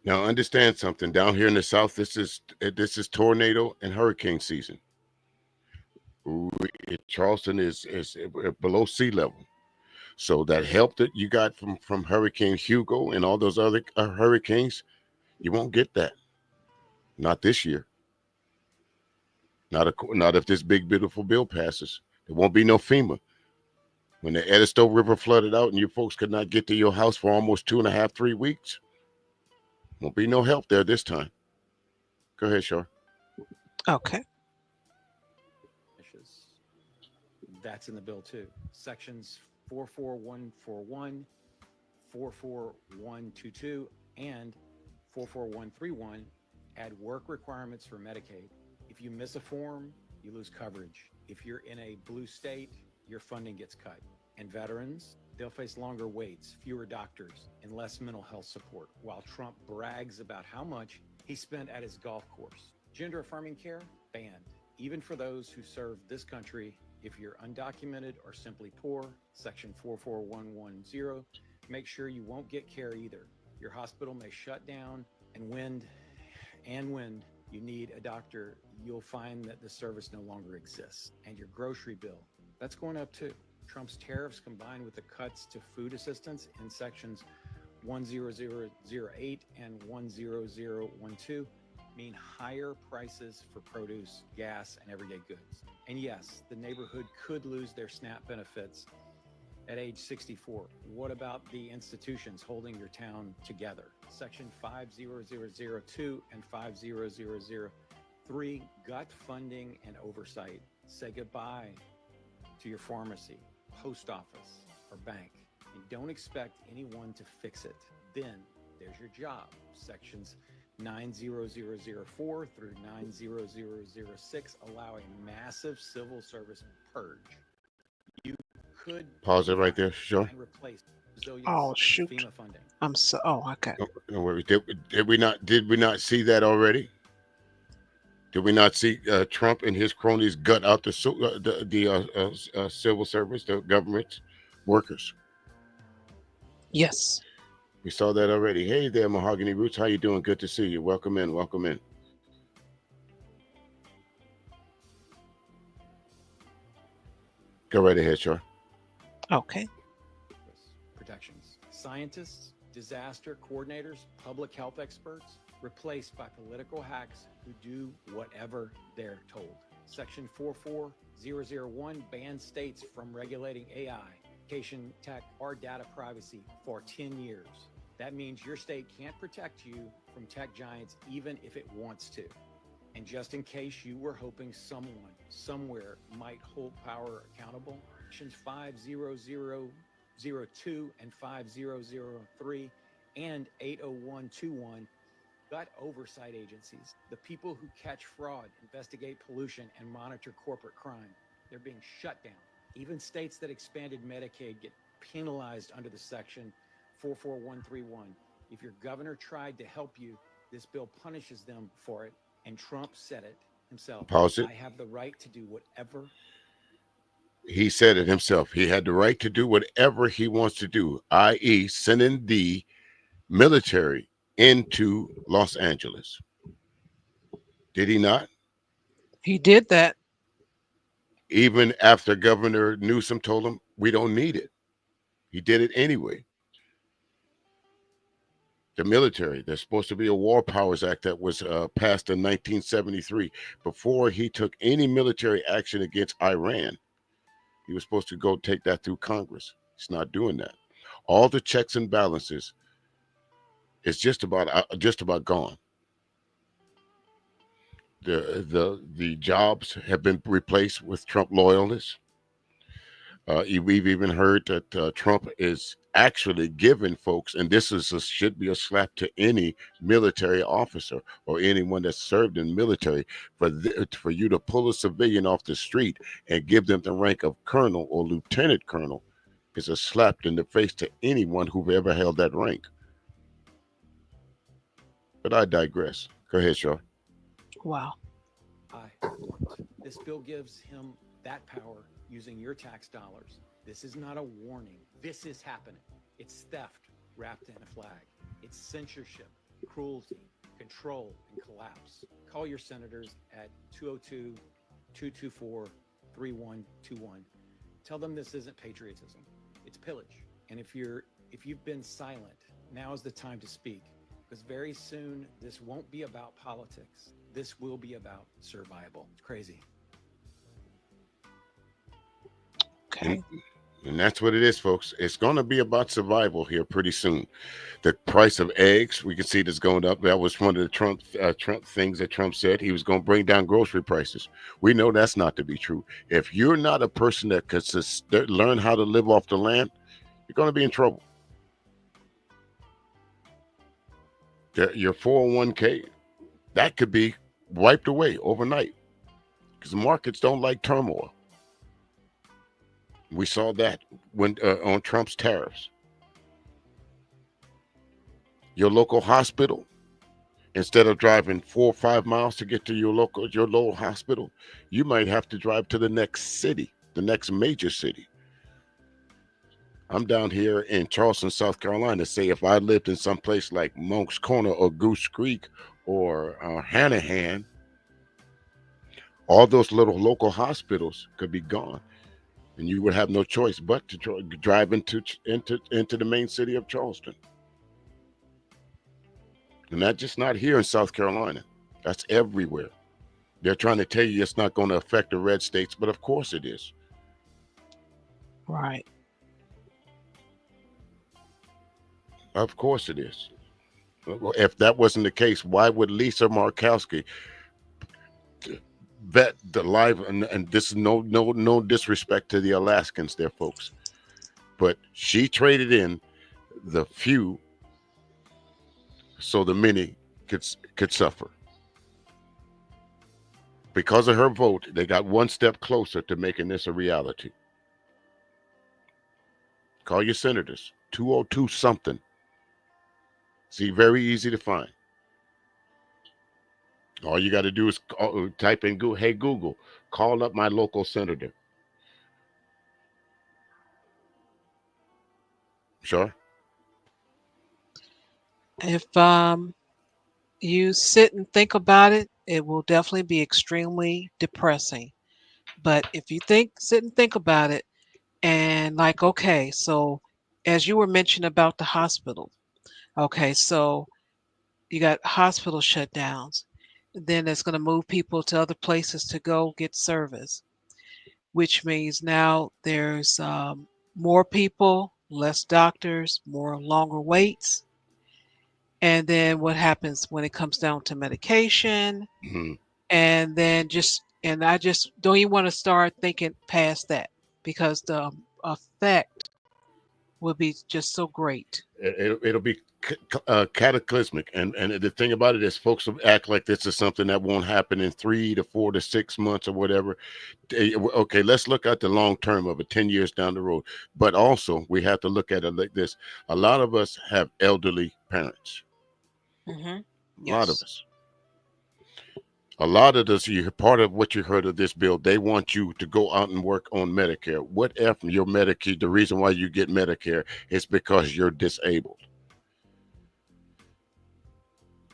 Now understand something. Down here in the South, this is tornado and hurricane season. Charleston is below sea level, so that help that you got from Hurricane Hugo and all those other hurricanes, you won't get that. Not this year. Not if this big beautiful bill passes. There won't be no FEMA. When the Edisto River flooded out and you folks could not get to your house for almost 2.5, 3 weeks, won't be no help there this time. Go ahead, Shar. Okay. That's in the bill too. Sections 44141, 44122, and 44131 add work requirements for Medicaid. If you miss a form, you lose coverage. If you're in a blue state, your funding gets cut. And veterans, they'll face longer waits, fewer doctors, and less mental health support, while Trump brags about how much he spent at his golf course. Gender-affirming care, banned. Even for those who serve this country, if you're undocumented or simply poor, Section 44110, make sure you won't get care either. Your hospital may shut down, and when you need a doctor, you'll find that the service no longer exists. And your grocery bill, that's going up too. Trump's tariffs combined with the cuts to food assistance in sections 10008 and 10012 mean higher prices for produce, gas, and everyday goods. And yes, the neighborhood could lose their SNAP benefits at age 64. What about the institutions holding your town together? Section 50002 and 50003, gut funding and oversight. Say goodbye to your pharmacy, post office, or bank, and don't expect anyone to fix it. Then there's your job. Sections 90004 through 90006 allow a massive civil service purge. You could pause it right there, sure. Oh shoot! FEMA funding. I'm so. Oh, okay. No worries. Did we not see that already? Did we not see Trump and his cronies gut out the civil service, the government workers? Yes. We saw that already. Hey there, Mahogany Roots. How you doing? Good to see you. Welcome in. Welcome in. Go right ahead, Char. Okay. Protections. Scientists, disaster coordinators, public health experts, replaced by political hacks who do whatever they're told. Section 44001 bans states from regulating AI, education, tech, or data privacy for 10 years. That means your state can't protect you from tech giants even if it wants to. And just in case you were hoping someone, somewhere might hold power accountable, Sections 50002 and 5003 and 80121 gut oversight agencies, the people who catch fraud, investigate pollution, and monitor corporate crime. They're being shut down. Even states that expanded Medicaid get penalized under the section 44131. If your governor tried to help you, this bill punishes them for it, and Trump said it himself. Pause it. I have the right to do whatever. He said it himself. He had the right to do whatever he wants to do, i.e. sending the military into Los Angeles. Did he not? He did that. Even after Governor Newsom told him we don't need it. He did it anyway. The military, there's supposed to be a War Powers Act that was passed in 1973. Before he took any military action against Iran, he was supposed to go take that through Congress. He's not doing that. All the checks and balances is just about gone. The jobs have been replaced with Trump loyalists. We've even heard that Trump is actually giving folks, and this should be a slap to any military officer or anyone that served in military, for you to pull a civilian off the street and give them the rank of colonel or lieutenant colonel is a slap in the face to anyone who've ever held that rank. But I digress. Go ahead, Sean. Wow. This bill gives him that power using your tax dollars. This is not a warning. This is happening. It's theft wrapped in a flag. It's censorship, cruelty, control, and collapse. Call your senators at 202-224-3121. Tell them this isn't patriotism. It's pillage. And if you've been silent, now is the time to speak. Because very soon, this won't be about politics. This will be about survival. It's crazy. Okay. And that's what it is, folks. It's going to be about survival here pretty soon. The price of eggs, we can see this going up. That was one of the Trump things that Trump said. He was going to bring down grocery prices. We know that's not to be true. If you're not a person that could learn how to live off the land, you're going to be in trouble. Your 401k, that could be wiped away overnight because the markets don't like turmoil. We saw that when on Trump's tariffs. Your local hospital, instead of driving 4 or 5 miles to get to your local hospital, you might have to drive to the next city, the next major city. I'm down here in Charleston, South Carolina. Say if I lived in some place like Monk's Corner or Goose Creek or Hanahan, all those little local hospitals could be gone. And you would have no choice but to drive into the main city of Charleston. And that's just not here in South Carolina. That's everywhere. They're trying to tell you it's not going to affect the red states, but of course it is. Right. Of course it is. If that wasn't the case, why would Lisa Murkowski vet the live, and this is no disrespect to the Alaskans there, folks, but she traded in the few so the many could suffer. Because of her vote, they got one step closer to making this a reality. Call your senators, 202 something. See, very easy to find. All you got to do is type in Google, hey, Google, call up my local senator. Sure. If you sit and think about it, it will definitely be extremely depressing. But if you sit and think about it, and like, okay, so as you were mentioning about the hospital, okay, so you got hospital shutdowns. Then it's going to move people to other places to go get service, which means now there's more people, less doctors, more longer waits. And then what happens when it comes down to medication? Mm-hmm. And then I just don't even want to start thinking past that because the effect will be just so great. It'll be cataclysmic, and the thing about it is folks will act like this is something that won't happen in 3 to 4 to 6 months or whatever. Okay, let's look at the long term of it, 10 years down the road. But also we have to look at it like this. A lot of us have elderly parents. Mm-hmm. Yes. A lot of this, part of what you heard of this bill, they want you to go out and work on Medicare. What if your Medicare, the reason why you get Medicare is because you're disabled?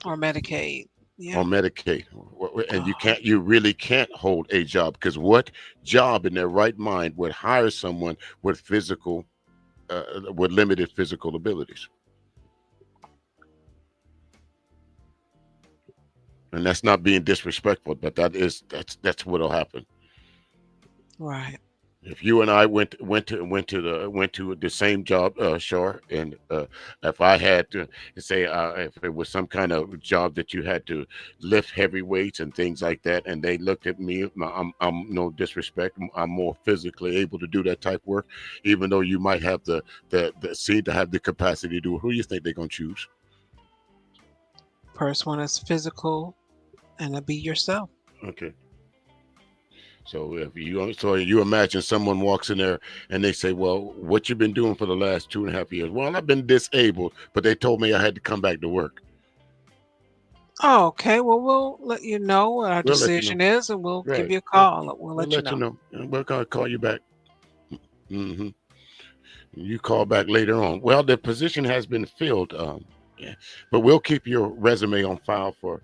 Or Medicaid. Yeah. On Medicaid, and you really can't hold a job, because what job in their right mind would hire someone with with limited physical abilities? And that's not being disrespectful, but that's what'll happen. Right. If you and I went to the same job, Shar, and if I had to say, if it was some kind of job that you had to lift heavy weights and things like that, and they looked at me, I'm no disrespect, I'm more physically able to do that type of work, even though you might have the seem to have the capacity to do it. Who do you think they're gonna choose? First one is physical, and to be yourself. Okay. So if you imagine someone walks in there and they say, well, what you been doing for the last 2.5 years? Well, I've been disabled, but they told me I had to come back to work. Oh, okay. Well, we'll let you know what our decision is, and we'll give you a call. We'll let you know. We're going to call you back. Mm-hmm. You call back later on. Well, the position has been filled, but we'll keep your resume on file for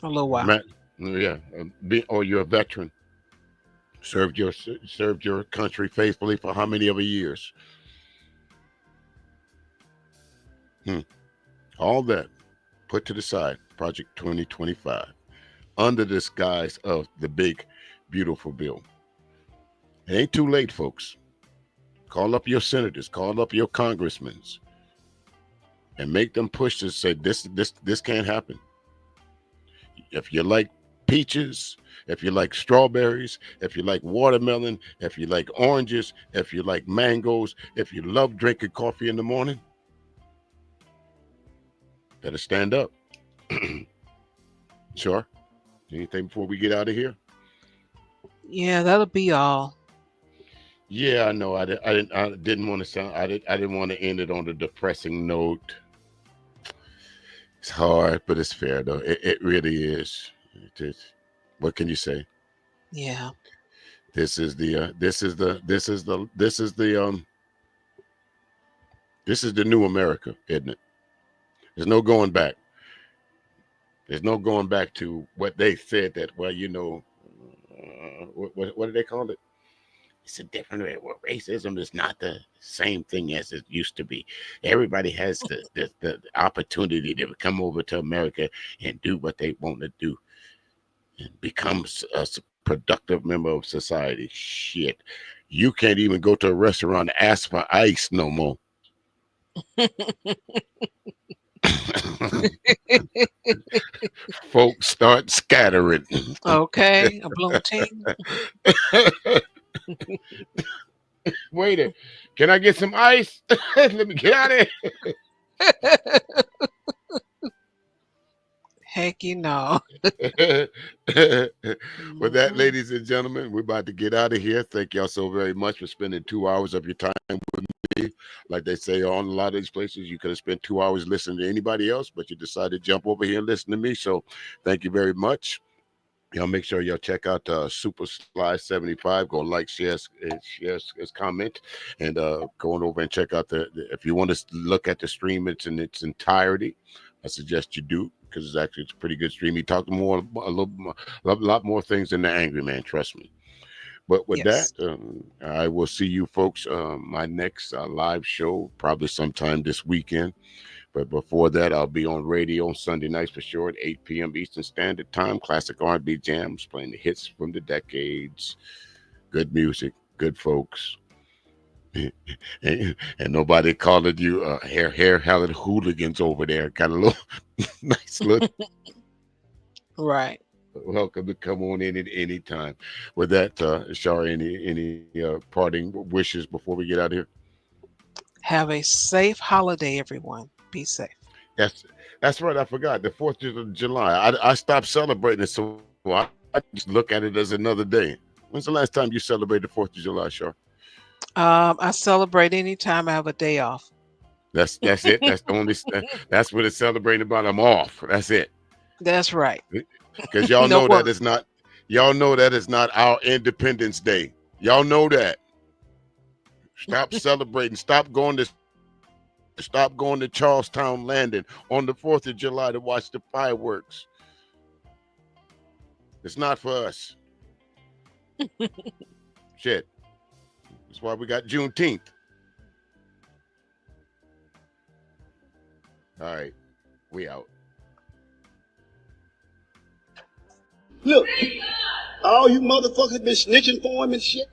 a little while. Yeah, or you're a veteran. Served your country faithfully for how many of years? All that put to the side. Project 2025, under the disguise of the big, beautiful bill. It ain't too late, folks. Call up your senators, call up your congressmen, and make them push to say this can't happen. If you like peaches, if you like strawberries, if you like watermelon, if you like oranges, if you like mangoes, if you love drinking coffee in the morning, better stand up. Sure. Anything before we get out of here? Yeah, that'll be all. Yeah, I know. I didn't want to end it on a depressing note. It's hard, but it's fair though. It really is. What can you say? Yeah. This is the new America, isn't it? There's no going back. There's no going back to what they said that, well, what do they call it? It's a different way. Well, racism is not the same thing as it used to be. Everybody has the opportunity to come over to America and do what they want to do and become a productive member of society. Shit. You can't even go to a restaurant and ask for ice no more. Folks start scattering. Okay, a bloom team. Wait a, can I get some ice? Let me get out of here. Heck, you know. With that, ladies and gentlemen, we're about to get out of here. Thank y'all so very much for spending 2 hours of your time with me. Like they say on a lot of these places, you could have spent 2 hours listening to anybody else, but you decided to jump over here and listen to me. So thank you very much. Y'all make sure y'all check out Super Sly 75. Go like, share, comment, and go on over and check out if you want to look at the stream in its entirety, I suggest you do, because it's a pretty good stream. He talked a lot more things than the Angryman, trust me. But with that, I will see you folks my next live show probably sometime this weekend. But before that, I'll be on radio on Sunday nights for sure at 8 p.m. Eastern Standard Time. Classic R&B jams, playing the hits from the decades. Good music, good folks. and nobody calling you hair-hallowed hooligans over there. Got a little nice look. Right. Welcome to come on in at any time. With that, Shar, any parting wishes before we get out of here? Have a safe holiday, everyone. Be safe. That's right. I forgot the 4th of July. I stopped celebrating it, so I just look at it as another day. When's the last time you celebrated the 4th of July, Shar? I celebrate anytime I have a day off. That's it. That's the only. That's what it's celebrating about. I'm off. That's it. That's right. Because y'all know that it's not. Y'all know that it's not our Independence Day. Y'all know that. Stop celebrating. Stop going to Stop going to Charlestown Landing on the 4th of July to watch the fireworks. It's not for us. Shit. That's why we got Juneteenth. All right. We out. Look, all you motherfuckers been snitching for him and shit.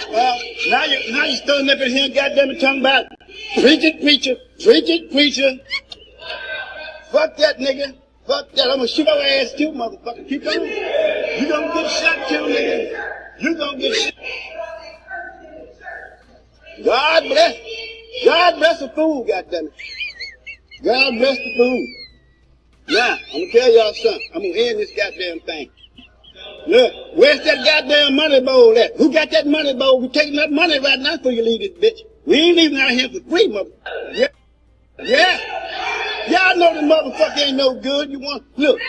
Well, now you standing up in here, goddamn it, talking about preacher. Fuck that nigga. Fuck that. I'm gonna shoot your ass too, motherfucker. Keep going. You gonna get shot too, nigga. You gonna get shot. God bless the fool, goddamn it. God bless the fool. Now, I'm gonna tell y'all something. I'm gonna end this goddamn thing. Look, where's that goddamn money bowl at? Who got that money bowl? We taking that money right now before you leave this bitch. We ain't leaving out here for free, motherfucker. Yeah. Y'all know the motherfucker ain't no good. You want, look,